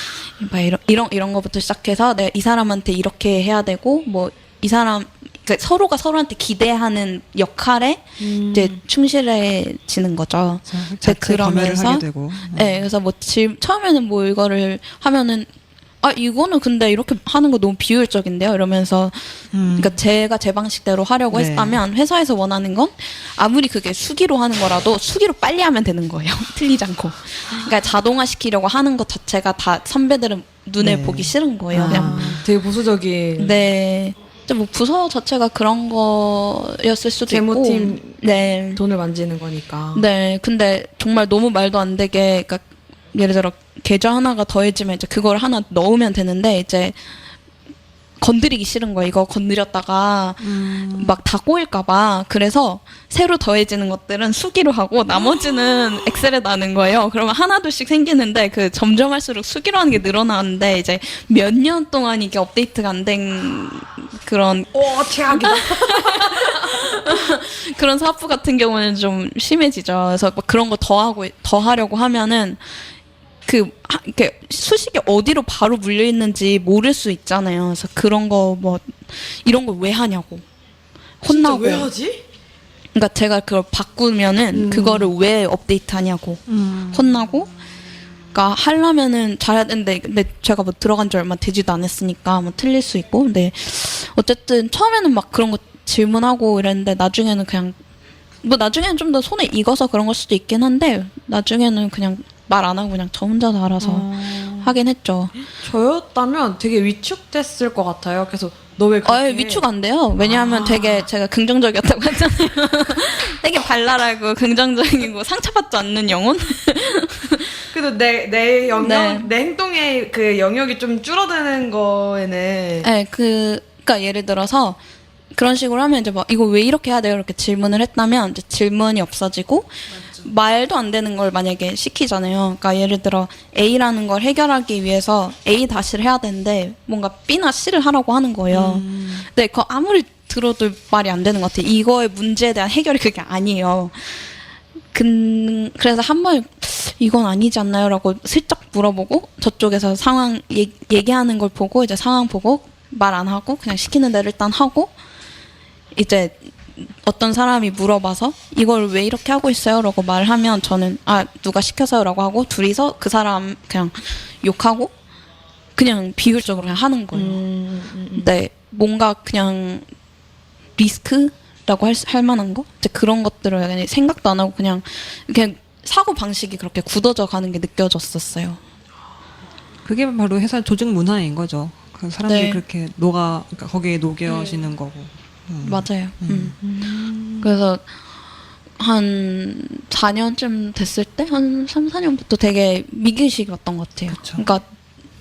이런 거부터 시작해서 내가 이 사람한테 이렇게 해야 되고 뭐 이 사람 그러니까 서로가 서로한테 기대하는 역할에 이제 충실해지는 거죠. 자체 검열을 하게 되고. 네, 그래서 뭐 처음에는 뭐 이거를 하면은 이거는 근데 이렇게 하는 거 너무 비효율적인데요. 이러면서 그러니까 제가 제 방식대로 하려고 네. 했다면 회사에서 원하는 건 아무리 그게 수기로 하는 거라도 수기로 빨리 하면 되는 거예요. 틀리지 않고. 그러니까 자동화 시키려고 하는 것 자체가 다 선배들은 눈에 네. 보기 싫은 거예요. 그냥 되게 보수적인. 네. 뭐 부서 자체가 그런 거였을 수도 재무팀 있고. 네. 돈을 만지는 거니까. 네. 근데 정말 너무 말도 안 되게, 그러니까 예를 들어 계좌 하나가 더해지면 이제 그걸 하나 넣으면 되는데 이제 건드리기 싫은 거예요. 이거 건드렸다가 막 다 꼬일까봐. 그래서 새로 더해지는 것들은 수기로 하고 나머지는 엑셀에 나는 거예요. 그러면 하나둘씩 생기는데 그 점점 할수록 수기로 하는 게 늘어나는데 이제 몇 년 동안 이게 업데이트가 안 된 그런 최악이다. 그런 사업부 같은 경우는 좀 심해지죠. 그래서 막 그런 거 더 하려고 하면은 이렇게 수식이 어디로 바로 물려 있는지 모를 수 있잖아요. 그래서 그런 거 뭐 이런 걸 왜 하냐고 혼나고. 진짜 왜 하지? 그러니까 제가 그걸 바꾸면은 그거를 왜 업데이트하냐고 혼나고. 그러니까 하려면은 잘해야 되는데 근데 제가 뭐 들어간 지 얼마 되지도 않았으니까 뭐 틀릴 수 있고. 근데 어쨌든 처음에는 막 그런 거 질문하고 이랬는데 나중에는 그냥 뭐 나중에는 좀 더 손에 익어서 그런 걸 수도 있긴 한데 나중에는 그냥 말 안 하고 그냥 저 혼자서 알아서 하긴 했죠. 저였다면 되게 위축됐을 것 같아요. 그래서 너 왜 그렇게 해? 위축 안 돼요. 왜냐하면 되게 제가 긍정적이었다고 했잖아요. 되게 발랄하고 긍정적이고 상처받지 않는 영혼? 그래도 내 영역, 네. 내 행동의 그 영역이 좀 줄어드는 거에는 네, 그러니까 예를 들어서 그런 식으로 하면 이제 막 이거 왜 이렇게 해야 돼요? 이렇게 질문을 했다면 이제 질문이 없어지고 말도 안 되는 걸 만약에 시키잖아요. 그러니까 예를 들어 A라는 걸 해결하기 위해서 A 다시를 해야 되는데 뭔가 B나 C를 하라고 하는 거예요. 근데 그거 아무리 들어도 말이 안 되는 것 같아요. 이거의 문제에 대한 해결이 그게 아니에요. 그래서 한번 이건 아니지 않나요? 라고 슬쩍 물어보고 저쪽에서 상황 얘기하는 걸 보고 이제 상황 보고 말 안 하고 그냥 시키는 대로 일단 하고 이제 어떤 사람이 물어봐서 이걸 왜 이렇게 하고 있어요? 라고 말하면 저는 누가 시켜서요? 라고 하고 둘이서 그 사람 그냥 욕하고 그냥 비율적으로 그냥 하는 거예요. 근데 뭔가 그냥 리스크라고 할 만한 거? 이제 그런 것들을 그냥 생각도 안 하고 그냥 사고 방식이 그렇게 굳어져 가는 게 느껴졌었어요. 그게 바로 회사 조직 문화인 거죠. 그 사람들이 네. 그렇게 그러니까 거기에 녹여지는 거고. 맞아요. 그래서 한 4년쯤 됐을 때, 한 3, 4년부터 되게 위기의식이었던 것 같아요. 그쵸. 그러니까,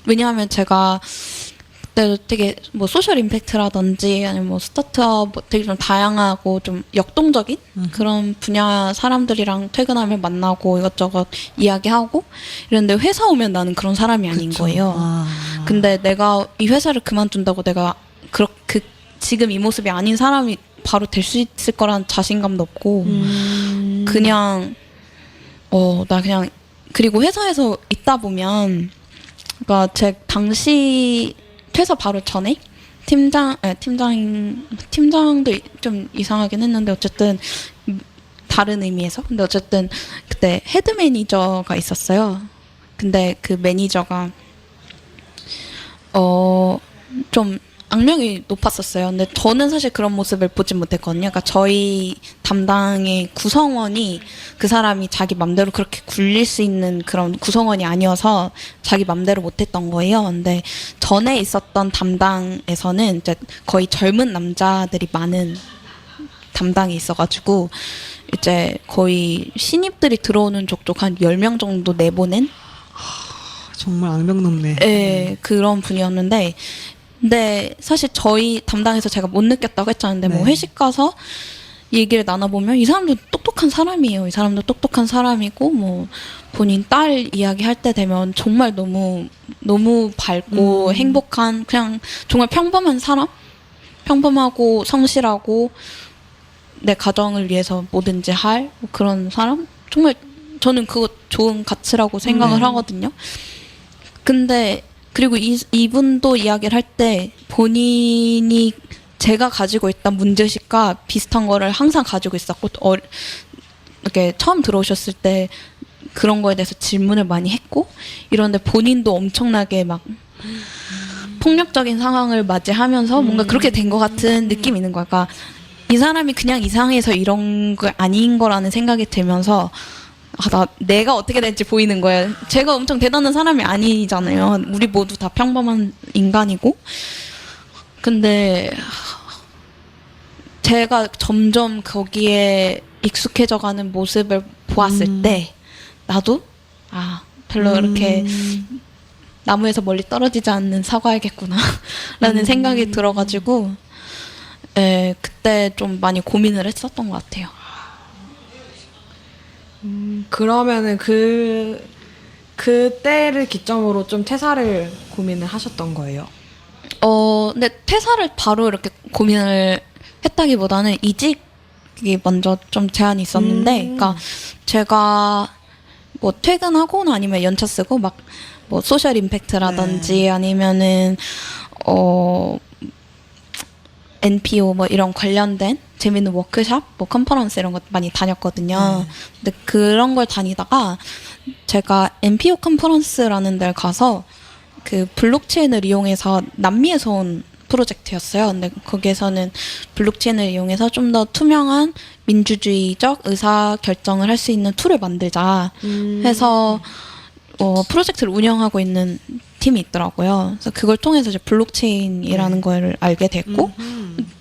왜냐하면 제가 그때도 되게 뭐 소셜 임팩트라든지 아니면 뭐 스타트업 뭐 되게 좀 다양하고 좀 역동적인 그런 분야 사람들이랑 퇴근하면 만나고 이것저것 이야기하고 이랬는데 회사 오면 나는 그런 사람이 아닌 그쵸. 거예요. 근데 내가 이 회사를 그만둔다고 내가 지금 이 모습이 아닌 사람이 바로 될 수 있을 거라는 자신감도 없고 그냥 나 그냥 그리고 회사에서 있다 보면 그러니까 제 당시 퇴사 바로 전에 팀장도 좀 이상하긴 했는데 어쨌든 다른 의미에서 근데 어쨌든 그때 헤드 매니저가 있었어요. 근데 그 매니저가 좀 악명이 높았었어요. 근데 저는 사실 그런 모습을 보진 못했거든요. 그러니까 저희 담당의 구성원이 그 사람이 자기 맘대로 그렇게 굴릴 수 있는 그런 구성원이 아니어서 자기 맘대로 못했던 거예요. 근데 전에 있었던 담당에서는 이제 거의 젊은 남자들이 많은 담당이 있어가지고 이제 거의 신입들이 들어오는 족족 한 10명 정도 내보낸 정말 악명 높네. 네, 그런 분이었는데 근데 사실 저희 담당에서 제가 못 느꼈다고 했잖아요. 뭐 네. 회식 가서 얘기를 나눠보면 이 사람도 똑똑한 사람이에요. 이 사람도 똑똑한 사람이고 뭐 본인 딸 이야기 할 때 되면 정말 너무 밝고 행복한 그냥 정말 평범한 사람? 평범하고 성실하고 내 가정을 위해서 뭐든지 할 그런 사람? 정말 저는 그거 좋은 가치라고 생각을 하거든요. 근데 그리고 이분도 이야기를 할 때 본인이 제가 가지고 있던 문제의식과 비슷한 거를 항상 가지고 있었고 이렇게 처음 들어오셨을 때 그런 거에 대해서 질문을 많이 했고 이런데 본인도 엄청나게 막 폭력적인 상황을 맞이하면서 뭔가 그렇게 된 것 같은 느낌이 있는 거야. 그러니까 이 사람이 그냥 이상해서 이런 거 아닌 거라는 생각이 들면서 내가 어떻게 될지 보이는 거예요. 제가 엄청 대단한 사람이 아니잖아요. 우리 모두 다 평범한 인간이고. 근데 제가 점점 거기에 익숙해져가는 모습을 보았을 때 나도 별로 이렇게 나무에서 멀리 떨어지지 않는 사과야겠구나 라는 생각이 들어가지고 그때 좀 많이 고민을 했었던 것 같아요. 그러면은 그때를 기점으로 좀 퇴사를 고민을 하셨던 거예요? 근데 퇴사를 바로 이렇게 고민을 했다기보다는 이직이 먼저 좀 제안이 있었는데, 그러니까 제가 뭐 퇴근하거나 아니면 연차 쓰고 막 뭐 소셜 임팩트라든지 아니면은 NPO 뭐 이런 관련된 재밌는 워크샵, 뭐 컨퍼런스 이런 거 많이 다녔거든요. 근데 그런 걸 다니다가 제가 NPO 컨퍼런스라는 데를 가서 그 블록체인을 이용해서 남미에서 온 프로젝트였어요. 근데 거기에서는 블록체인을 이용해서 좀 더 투명한 민주주의적 의사 결정을 할 수 있는 툴을 만들자 해서 프로젝트를 운영하고 있는 팀이 있더라고요. 그래서 그걸 통해서 이제 블록체인이라는 걸 알게 됐고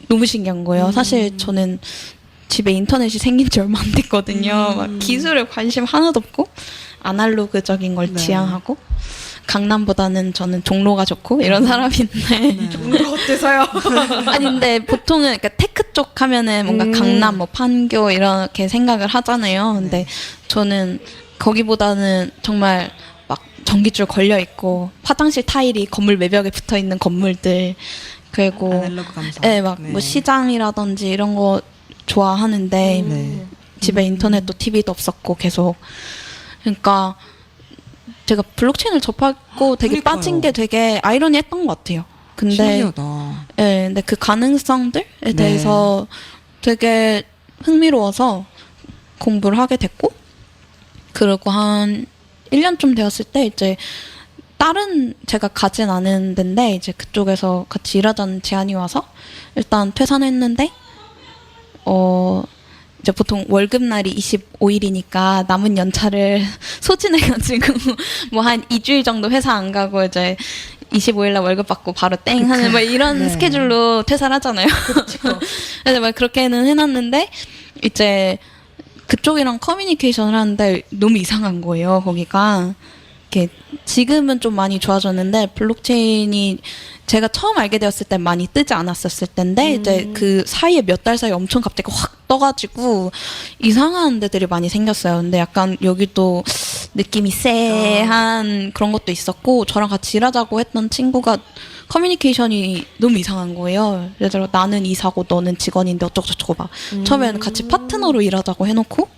너무 신기한 거예요. 사실 저는 집에 인터넷이 생긴 지 얼마 안 됐거든요. 막 기술에 관심 하나도 없고 아날로그적인 걸 지향하고 강남보다는 저는 종로가 좋고 이런 사람인데 종로 어때서요? 아니 근데 보통은 그러니까 테크 쪽 하면은 뭔가 강남 뭐 판교 이렇게 생각을 하잖아요. 근데 저는 거기보다는 정말 막 전기줄 걸려 있고 화장실 타일이 건물 외벽에 붙어 있는 건물들 그리고 아날로그 감성. 네, 막 뭐 시장이라든지 이런 거 좋아하는데 네. 집에 인터넷도 TV도 없었고 계속 그러니까 제가 블록체인을 접하고 되게 그러니까요. 빠진 게 되게 아이러니했던 것 같아요. 근데 신기하다. 네, 근데 그 가능성들에 대해서 되게 흥미로워서 공부를 하게 됐고 그리고 한 1년쯤 되었을 때 이제 다른 제가 가진 않은 데인데 이제 그쪽에서 같이 일하자는 제안이 와서 일단 퇴사했는데 이제 보통 월급날이 25일이니까 남은 연차를 소진해가지고 뭐 한 2주일 정도 회사 안 가고 이제 25일날 월급 받고 바로 땡 하는 뭐 이런 네. 스케줄로 퇴사를 하잖아요. 그래서 막 그렇게는 해놨는데 이제 그쪽이랑 커뮤니케이션을 하는데 너무 이상한 거예요. 거기가 이렇게 지금은 좀 많이 좋아졌는데 블록체인이 제가 처음 알게 되었을 때 많이 뜨지 않았었을 텐데 이제 그 사이에 몇 달 사이에 엄청 갑자기 확 떠가지고 이상한 데들이 많이 생겼어요. 근데 약간 여기도 느낌이 쎄한 그런 것도 있었고 저랑 같이 일하자고 했던 친구가 커뮤니케이션이 너무 이상한 거예요. 예를 들어 나는 이사고 너는 직원인데 어쩌고저쩌고 막 처음에는 같이 파트너로 일하자고 해놓고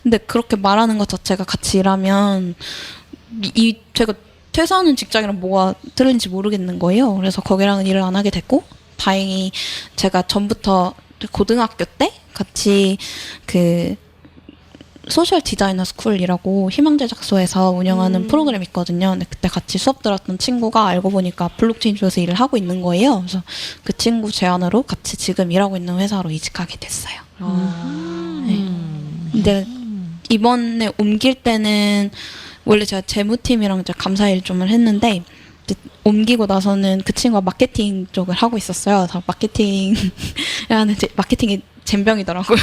근데 그렇게 말하는 것 자체가 같이 일하면 제가 퇴사하는 직장이랑 뭐가 틀린지 모르겠는 거예요. 그래서 거기랑은 일을 안 하게 됐고 다행히 제가 전부터 고등학교 때 같이 그 소셜 디자이너 스쿨이라고 희망제작소에서 운영하는 프로그램이 있거든요. 근데 그때 같이 수업 들었던 친구가 알고 보니까 블록체인 쪽에서 일을 하고 있는 거예요. 그래서 그 친구 제안으로 같이 지금 일하고 있는 회사로 이직하게 됐어요. 네. 근데 이번에 옮길 때는 원래 제가 재무팀이랑 이제 감사일 좀을 했는데 이제 옮기고 나서는 그 친구가 마케팅 쪽을 하고 있었어요. 그래서 마케팅이 젬병이더라고요.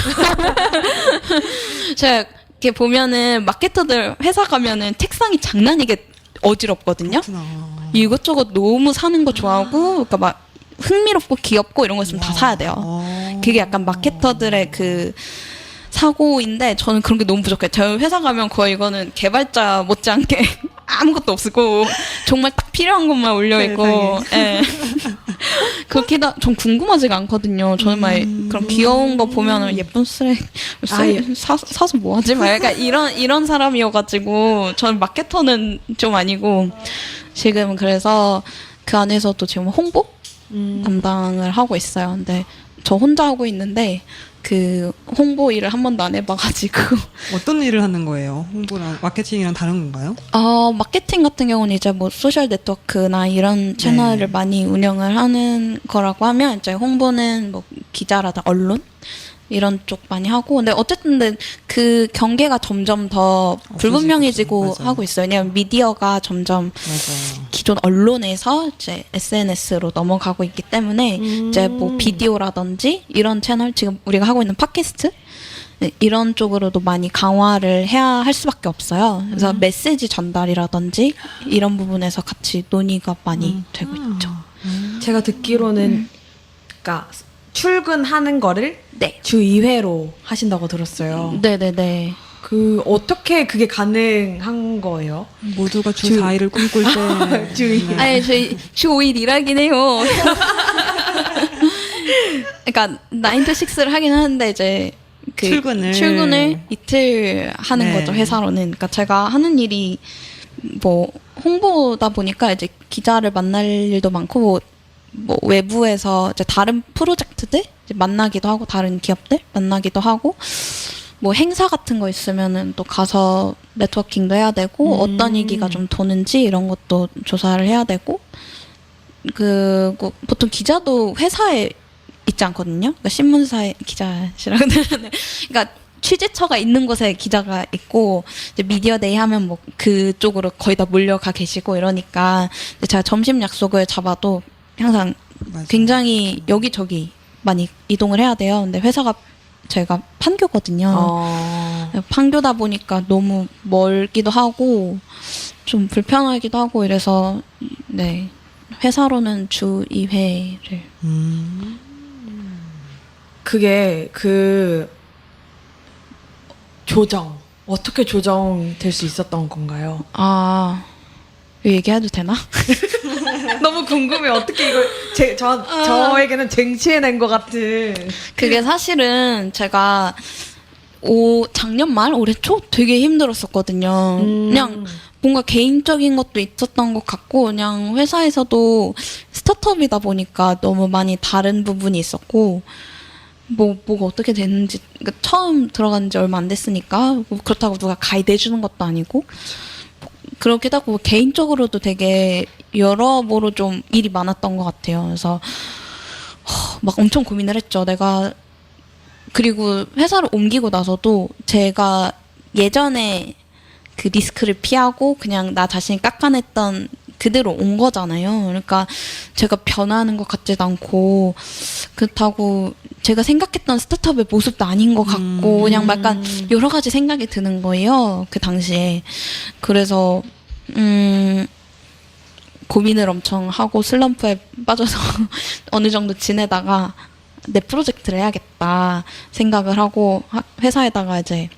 제가 이렇게 보면은 마케터들 회사 가면은 책상이 장난이게 어지럽거든요. 그렇구나. 이것저것 너무 사는 거 좋아하고, 그러니까 막 흥미롭고 귀엽고 이런 거 있으면 다 사야 돼요. 그게 약간 마케터들의 그 사고인데 저는 그런 게 너무 부족해요. 저 회사 가면 거의 이거는 개발자 못지않게 아무것도 없고 정말 딱 필요한 것만 올려있고 예. 그렇게다 전 궁금하지가 않거든요. 저는 막 그런 귀여운 거 보면 예쁜 쓰레기 사서 뭐하지? 막 약간 이런 사람이어가지고 저는 마케터는 좀 아니고 지금 그래서 그 안에서도 지금 홍보 담당을 하고 있어요. 근데 저 혼자 하고 있는데 그 홍보 일을 한 번도 안 해봐가지고 어떤 일을 하는 거예요? 홍보랑 마케팅이랑 다른 건가요? 마케팅 같은 경우는 이제 뭐 소셜 네트워크나 이런 채널을 많이 운영을 하는 거라고 하면 이제 홍보는 뭐 기자라든 언론 이런 쪽 많이 하고 근데 어쨌든 근데 그 경계가 점점 더 불분명해지고 맞아요. 하고 있어요. 왜냐하면 미디어가 점점 맞아요. 기존 언론에서 이제 SNS로 넘어가고 있기 때문에 이제 뭐 비디오라든지 이런 채널 지금 우리가 하고 있는 팟캐스트 이런 쪽으로도 많이 강화를 해야 할 수밖에 없어요. 그래서 메시지 전달이라든지 이런 부분에서 같이 논의가 많이 되고 있죠. 제가 듣기로는 그러니까 출근하는 거를 네. 주 2회로 하신다고 들었어요. 네네네. 그 어떻게 그게 가능한 거예요? 모두가 주 4일을 꿈꿀 때 주 2회. 아니 저희 주 5일 일하긴 해요. 그러니까 9 to 6를 하긴 하는데 이제 그 출근을 이틀 하는 거죠 회사로는. 그러니까 제가 하는 일이 뭐 홍보다 보니까 이제 기자를 만날 일도 많고 뭐 외부에서 이제 다른 프로젝트들 이제 만나기도 하고 다른 기업들 만나기도 하고 뭐 행사 같은 거 있으면은 또 가서 네트워킹도 해야 되고 어떤 얘기가 좀 도는지 이런 것도 조사를 해야 되고 그 보통 기자도 회사에 있지 않거든요. 그러니까 신문사에 기자시라고 하는데 그러니까 취재처가 있는 곳에 기자가 있고 이제 미디어데이 하면 뭐 그쪽으로 거의 다 몰려가 계시고 이러니까 제가 점심 약속을 잡아도 항상 맞아요. 굉장히 여기저기 많이 이동을 해야 돼요. 근데 회사가 제가 판교거든요. 판교다 보니까 너무 멀기도 하고 좀 불편하기도 하고 이래서 네 회사로는 주 2회를 그게 그 조정 어떻게 조정될 수 있었던 건가요? 이거 얘기해도 되나? 너무 궁금해. 어떻게 이걸 저에게는 쟁취해낸 것 같은. 그게 사실은 제가 작년 말 올해 초 되게 힘들었었거든요. 그냥 뭔가 개인적인 것도 있었던 것 같고 그냥 회사에서도 스타트업이다 보니까 너무 많이 다른 부분이 있었고 뭐가 어떻게 됐는지 그러니까 처음 들어간 지 얼마 안 됐으니까 뭐 그렇다고 누가 가이드 해주는 것도 아니고 그렇기도 하고 개인적으로도 되게 여러모로 좀 일이 많았던 것 같아요. 그래서 막 엄청 고민을 했죠. 내가 그리고 회사를 옮기고 나서도 제가 예전에 그 리스크를 피하고 그냥 나 자신이 깎아냈던 그대로 온 거잖아요. 그러니까 제가 변하는 것 같지도 않고 그렇다고 제가 생각했던 스타트업의 모습도 아닌 것 같고 그냥 약간 여러 가지 생각이 드는 거예요. 그 당시에. 그래서 고민을 엄청 하고 슬럼프에 빠져서 어느 정도 지내다가 내 프로젝트를 해야겠다 생각을 하고 회사에다가 이제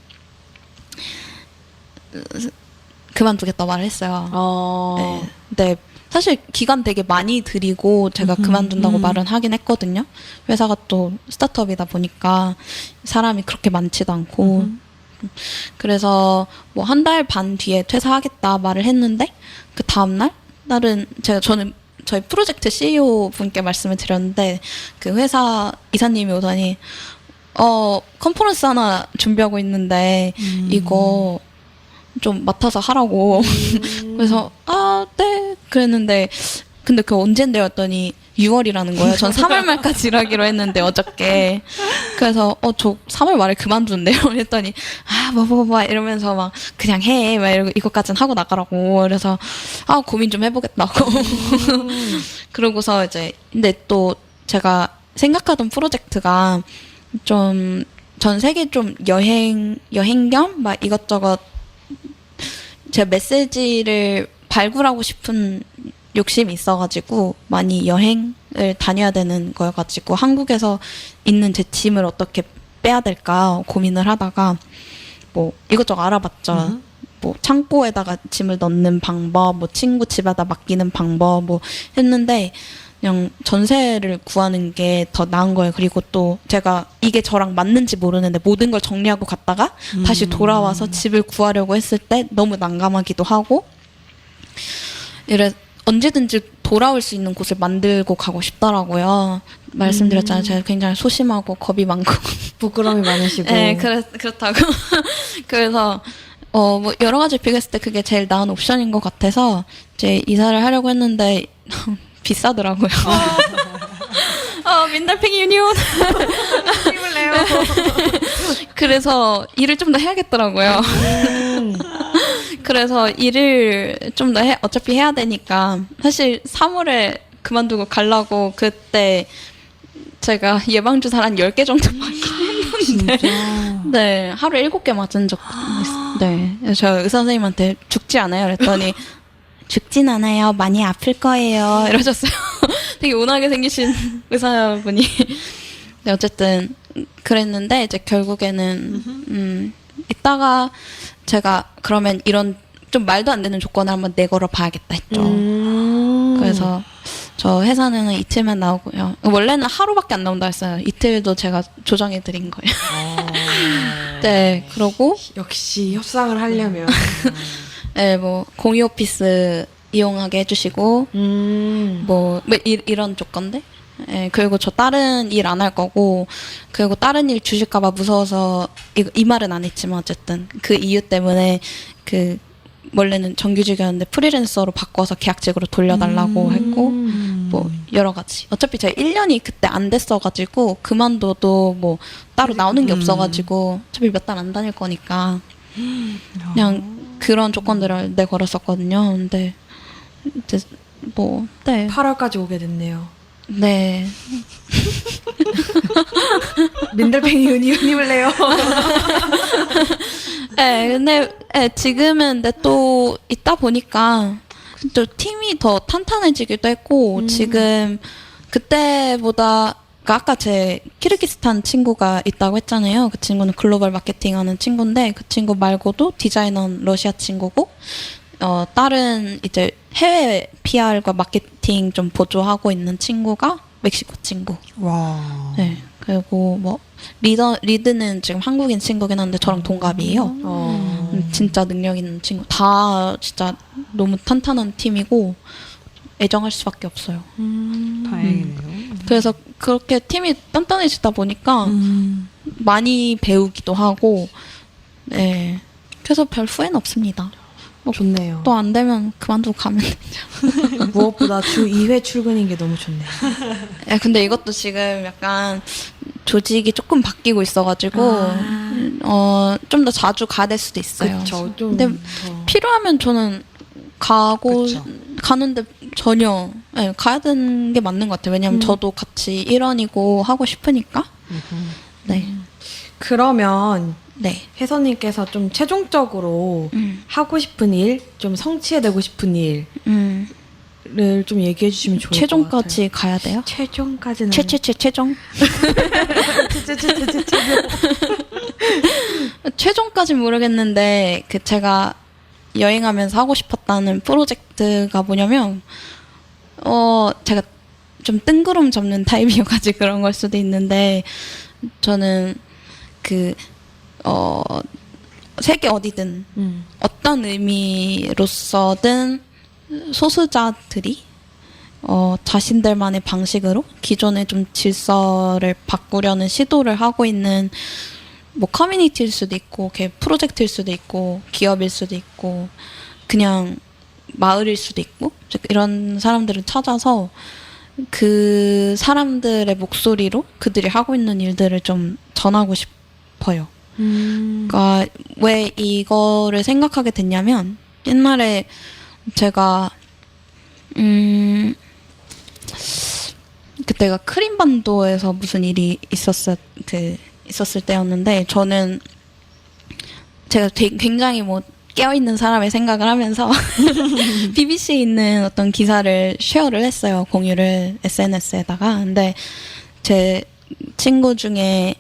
그만두겠다 말을 했어요. 네. 근데 사실 기간 되게 많이 들이고 제가 그만둔다고 말은 하긴 했거든요. 회사가 또 스타트업이다 보니까 사람이 그렇게 많지도 않고 그래서 뭐 한 달 반 뒤에 퇴사하겠다 말을 했는데 그 다음날 저는 저희 프로젝트 CEO 분께 말씀을 드렸는데 그 회사 이사님이 오더니 컨퍼런스 하나 준비하고 있는데 이거 좀 맡아서 하라고 그래서 네 그랬는데 근데 그 언젠데요 했더니 6월이라는 거예요. 전 3월 말까지 일하기로 했는데 어저께 그래서 저 3월 말에 그만둔대요. 그랬더니 뭐 이러면서 막 그냥 해 막 이러고 이것까지는 하고 나가라고 그래서 고민 좀 해보겠다고 그러고서 이제 근데 또 제가 생각하던 프로젝트가 좀 전 세계 좀 여행 겸 막 이것저것 제가 메시지를 발굴하고 싶은 욕심이 있어가지고 많이 여행을 다녀야 되는 거여가지고 한국에서 있는 제 짐을 어떻게 빼야 될까 고민을 하다가 뭐 이것저것 알아봤죠. 뭐 창고에다가 짐을 넣는 방법, 뭐 친구 집에다 맡기는 방법 뭐 했는데 그냥 전세를 구하는 게 더 나은 거예요. 그리고 또 제가 이게 저랑 맞는지 모르는데 모든 걸 정리하고 갔다가 다시 돌아와서 집을 구하려고 했을 때 너무 난감하기도 하고 언제든지 돌아올 수 있는 곳을 만들고 가고 싶더라고요. 말씀드렸잖아요. 제가 굉장히 소심하고 겁이 많고 부끄러움이 많으시고. 네, 그렇다고. 그래서 뭐 여러 가지 비교했을 때 그게 제일 나은 옵션인 것 같아서 이제 이사를 하려고 했는데 비싸더라고요. 민달팽이 유니온. 힘을 내요. 그래서 일을 좀 더 해야겠더라고요. 그래서 일을 좀 더 어차피 해야 되니까 사실 3월에 그만두고 가려고 그때 제가 예방주사를 한 10개 정도 맞긴 했는데 네, 하루에 7개 맞은 적도 있어요. 네, 저 의사 선생님한테 죽지 않아요? 그랬더니 죽진 않아요. 많이 아플 거예요. 이러셨어요. 되게 온화하게 생기신 의사분이. 네, 어쨌든 그랬는데 이제 결국에는 이따가 제가 그러면 이런 좀 말도 안 되는 조건을 한번 내걸어 봐야겠다 했죠. 그래서 저 회사는 이틀만 나오고요. 원래는 하루밖에 안 나온다 했어요. 이틀도 제가 조정해 드린 거예요. 네, 그러고 역시 협상을 하려면 네, 뭐 공유 오피스 이용하게 해주시고 뭐 이런 조건들. 네, 그리고 저 다른 일 안 할 거고 그리고 다른 일 주실까봐 무서워서 이 말은 안 했지만 어쨌든 그 이유 때문에 그 원래는 정규직이었는데 프리랜서로 바꿔서 계약직으로 돌려달라고 했고 뭐 여러 가지 어차피 제가 1년이 그때 안 됐어가지고 그만둬도 뭐 따로 나오는 게 없어가지고 어차피 몇 달 안 다닐 거니까 그냥 그런 조건들을 내걸었었거든요. 근데 이제 뭐 네. 8월까지 오게 됐네요. 네. 민들팽이 유니온님을 내요. 네, 근데 지금은 근데 또 있다 보니까 또 팀이 더 탄탄해지기도 했고 지금 그때보다 그러니까 아까 제 키르기스탄 친구가 있다고 했잖아요. 그 친구는 글로벌 마케팅 하는 친구인데 그 친구 말고도 디자이너는 러시아 친구고 다른 이제 해외 PR과 마케팅 좀 보조하고 있는 친구가 멕시코 친구. 와. 네. 그리고 뭐 리드는 지금 한국인 친구긴 한데 저랑 동갑이에요. 진짜 능력 있는 친구. 다 진짜 너무 탄탄한 팀이고 애정할 수밖에 없어요. 다행이네요. 그래서 그렇게 팀이 단단해지다 보니까 많이 배우기도 하고, 네. 그래서 별 후회는 없습니다. 좋네요. 또 안 되면 그만두고 가면 되죠. 무엇보다 주 2회 출근인 게 너무 좋네요. 네, 근데 이것도 지금 약간 조직이 조금 바뀌고 있어가지고, 좀 더 자주 가야 될 수도 있어요. 그쵸. 좀 근데 필요하면 저는 가고, 그쵸. 가는데 전혀, 네, 가야 되는 게 맞는 것 같아요. 왜냐면 저도 같이 일원이고 하고 싶으니까. 네. 그러면 네. 혜선님께서 좀 최종적으로 하고 싶은 일, 좀 성취해내고 싶은 일을 좀 얘기해 주시면 좋을 것 같아요. 최종까지 가야 돼요? 최종까지는 최종? 최종까지 모르겠는데 그 제가 여행하면서 하고 싶었다는 프로젝트가 뭐냐면 제가 좀 뜬구름 잡는 타입이어가지고 그런 걸 수도 있는데 저는 세계 어디든 어떤 의미로서든 소수자들이 자신들만의 방식으로 기존의 좀 질서를 바꾸려는 시도를 하고 있는 뭐 커뮤니티일 수도 있고 프로젝트일 수도 있고 기업일 수도 있고 그냥 마을일 수도 있고 이런 사람들을 찾아서 그 사람들의 목소리로 그들이 하고 있는 일들을 좀 전하고 싶어요. 그러니까 왜 이거를 생각하게 됐냐면 옛날에 제가 그때가 크림반도에서 무슨 일이 있었을 때였는데 저는 제가 굉장히 뭐 깨어있는 사람의 생각을 하면서 BBC에 있는 어떤 기사를 쉐어를 했어요. 공유를 SNS에다가. 근데 제 친구 중에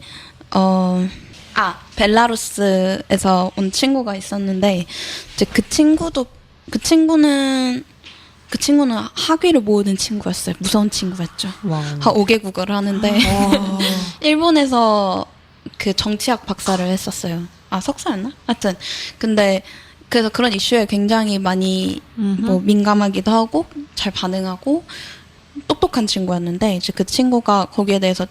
벨라루스에서 온 친구가 있었는데 이제 그 친구는 학위를 모으는 친구였어요. 무서운 친구였죠. 한 5개국어를 하는데 일본에서 그 정치학 박사를 했었어요. 석사였나? 하여튼 근데 그래서 그런 이슈에 굉장히 많이 뭐 민감하기도 하고 잘 반응하고 똑똑한 친구였는데 이제 그 친구가 거기에 대해서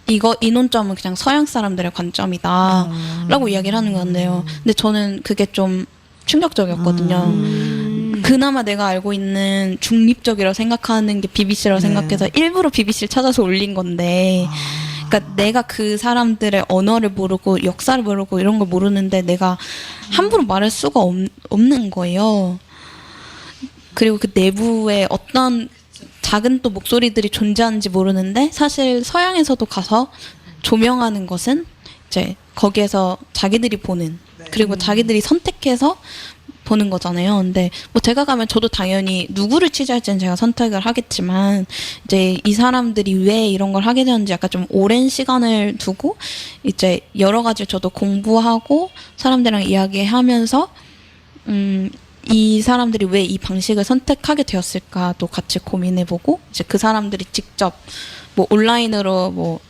이 논점은 그냥 서양 사람들의 관점이다라고 이야기를 하는 건데요. 근데 저는 그게 좀 충격적이었거든요. 그나마 내가 알고 있는 중립적이라고 생각하는 게 BBC라고 생각해서 일부러 BBC를 찾아서 올린 건데 그러니까 내가 그 사람들의 언어를 모르고 역사를 모르고 이런 걸 모르는데 내가 함부로 말할 수가 없는 거예요. 그리고 그 내부에 어떤 작은 또 목소리들이 존재하는지 모르는데 사실 서양에서도 가서 조명하는 것은 이제 거기에서 자기들이 보는 그리고 자기들이 선택해서 보는 거잖아요. 근데 뭐 제가 가면 저도 당연히 누구를 취재할지는 제가 선택을 하겠지만 이제 이 사람들이 왜 이런 걸 하게 되는지 약간 좀 오랜 시간을 두고 이제 여러 가지 저도 공부하고 사람들이랑 이야기하면서 이 사람들이 왜 이 방식을 선택하게 되었을까도 같이 고민해보고 이제 그 사람들이 직접 뭐 온라인으로 뭐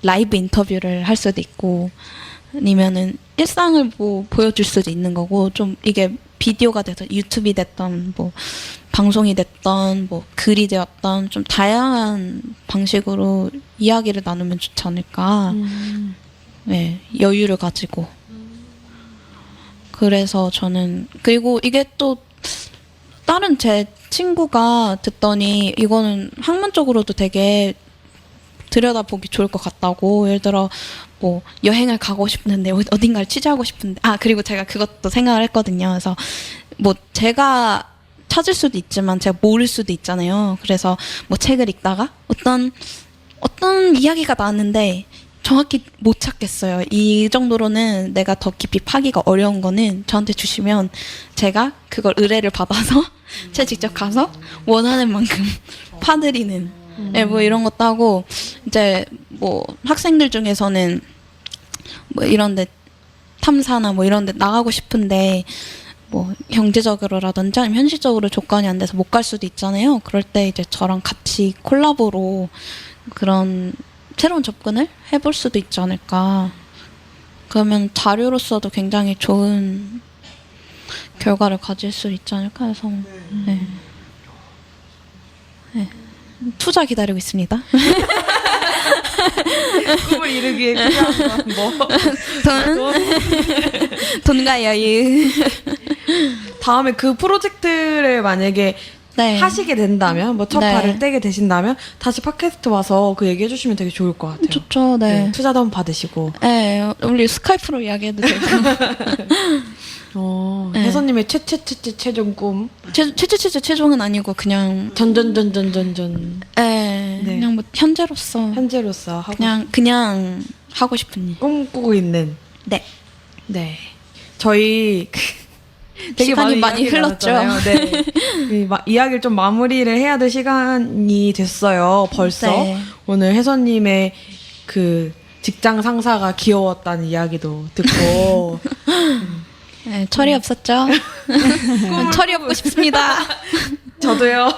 라이브 인터뷰를 할 수도 있고 아니면은 일상을 뭐 보여줄 수도 있는 거고 좀 이게 비디오가 됐던 유튜브이 됐던 뭐 방송이 됐던 뭐 글이 되었던 좀 다양한 방식으로 이야기를 나누면 좋지 않을까. 네, 여유를 가지고. 그래서 저는 그리고 이게 또 다른 제 친구가 듣더니 이거는 학문적으로도 되게 들여다보기 좋을 것 같다고. 예를 들어 뭐 여행을 가고 싶은데 어딘가를 취재하고 싶은데 그리고 제가 그것도 생각을 했거든요. 그래서 뭐 제가 찾을 수도 있지만 제가 모를 수도 있잖아요. 그래서 뭐 책을 읽다가 어떤 이야기가 나왔는데 정확히 못 찾겠어요. 이 정도로는 내가 더 깊이 파기가 어려운 거는 저한테 주시면 제가 그걸 의뢰를 받아서 제가 직접 가서 원하는 만큼 파드리는 네, 뭐 이런 것도 하고 이제 뭐 학생들 중에서는 뭐 이런데 탐사나 뭐 이런데 나가고 싶은데 뭐 경제적으로라든지 아니면 현실적으로 조건이 안 돼서 못 갈 수도 있잖아요. 그럴 때 이제 저랑 같이 콜라보로 그런 새로운 접근을 해볼 수도 있지 않을까. 그러면 자료로서도 굉장히 좋은 결과를 가질 수 있지 않을까 해서 네. 네. 투자 기다리고 있습니다. 꿈을 이루기 위해 필요한 건 뭐? 돈과 여유. 다음에 그 프로젝트를 만약에 네. 하시게 된다면, 뭐 첫 네. 발을 떼게 되신다면 다시 팟캐스트 와서 그 얘기해 주시면 되게 좋을 것 같아요. 좋죠, 네. 네, 투자도 한번 받으시고. 네, 우리 스카이프로 이야기해도 되고. 네. 혜선님의 최종 꿈. 최종은 아니고 그냥 전전전전전전. 네, 네. 그냥 뭐 현재로서 현재로서 하고 그냥 하고 싶은 일. 꿈꾸고 있는. 네. 네. 저희 되게 시간이 많은 많이 이야기를 흘렀죠. 나눴잖아요. 네. 이야기를 좀 마무리를 해야 될 시간이 됐어요. 벌써. 네. 오늘 혜선님의 그 직장 상사가 귀여웠다는 이야기도 듣고 네, 철이 없었죠. 철이 없고 싶습니다. 저도요.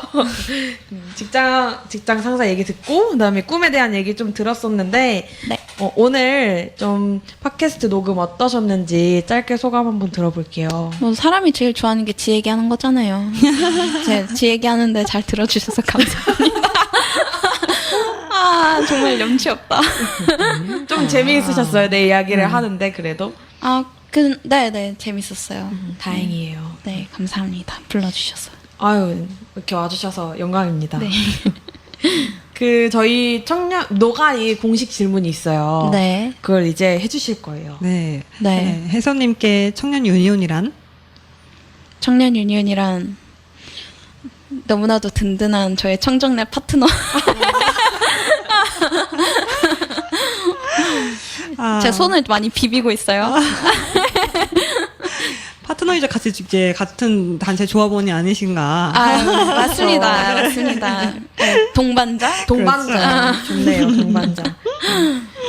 직장 상사 얘기 듣고 그다음에 꿈에 대한 얘기 좀 들었었는데 네. 오늘 좀 팟캐스트 녹음 어떠셨는지 짧게 소감 한번 들어볼게요. 뭐 사람이 제일 좋아하는 게 지 얘기하는 거잖아요. 지 얘기하는데 잘 들어주셔서 감사합니다. 아 정말 염치 없다. 좀 재미있으셨어요. 내 이야기를 하는데 그래도 네네 재밌었어요. 다행이에요. 네 감사합니다. 불러주셔서. 아유 이렇게 와주셔서 영광입니다. 네. 그 저희 청년 노가리 공식 질문이 있어요. 네. 그걸 이제 해주실 거예요. 네. 네. 네. 혜선님께 청년 유니온이란? 청년 유니온이란 너무나도 든든한 저의 청정내 파트너. 제 손을 많이 비비고 있어요. 파트너이자 같이 이제 같은 단체 조합원이 아니신가? 맞습니다. 맞습니다. 네, 동반자? 동반자. 좋네요. 동반자.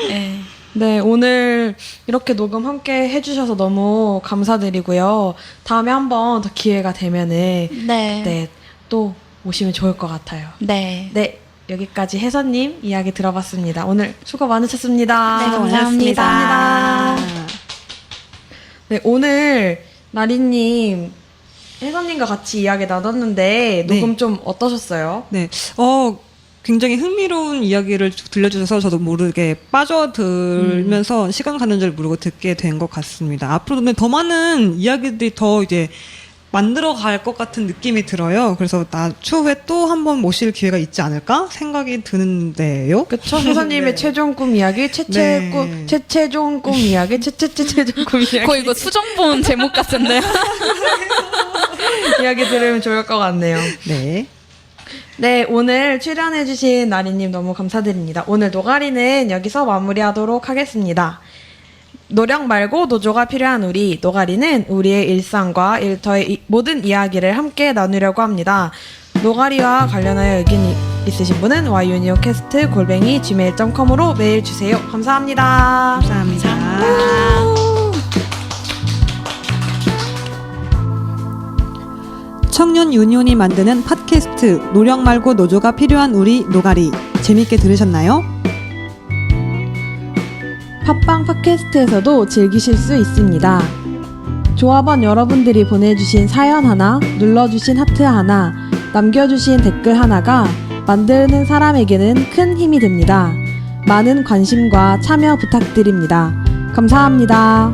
네. 네, 오늘 이렇게 녹음 함께 해주셔서 너무 감사드리고요. 다음에 한번 더 기회가 되면은 네. 또 오시면 좋을 것 같아요. 네. 네, 여기까지 혜선님 이야기 들어봤습니다. 오늘 수고 많으셨습니다. 네, 감사합니다. 감사합니다. 네, 오늘 나리님, 혜선님과 같이 이야기 나눴는데 네. 녹음 좀 어떠셨어요? 네. 굉장히 흥미로운 이야기를 들려주셔서 저도 모르게 빠져들면서 시간 가는 줄 모르고 듣게 된 것 같습니다. 앞으로는 더 많은 이야기들이 더 이제 만들어 갈 것 같은 느낌이 들어요. 그래서 추후에 또 한 번 모실 기회가 있지 않을까 생각이 드는데요. 그쵸? 혜선님의 네. 최종 꿈 이야기, 네. 최종 꿈 이야기, 최종 꿈 이야기. 거의 이거 수정본 제목 같은데요? 이야기 들으면 좋을 것 같네요. 네. 네, 오늘 출연해주신 나리님 너무 감사드립니다. 오늘 노가리는 여기서 마무리하도록 하겠습니다. 노력 말고 노조가 필요한 우리, 노가리는 우리의 일상과 일터의 모든 이야기를 함께 나누려고 합니다. 노가리와 관련하여 의견이 있으신 분은 yunioncast@gmail.com으로 메일 주세요. 감사합니다. 감사합니다. 청년 유니온이 만드는 팟캐스트 노력 말고 노조가 필요한 우리 노가리 재밌게 들으셨나요? 팟빵 팟캐스트에서도 즐기실 수 있습니다. 조합원 여러분들이 보내주신 사연 하나, 눌러주신 하트 하나, 남겨주신 댓글 하나가 만드는 사람에게는 큰 힘이 됩니다. 많은 관심과 참여 부탁드립니다. 감사합니다.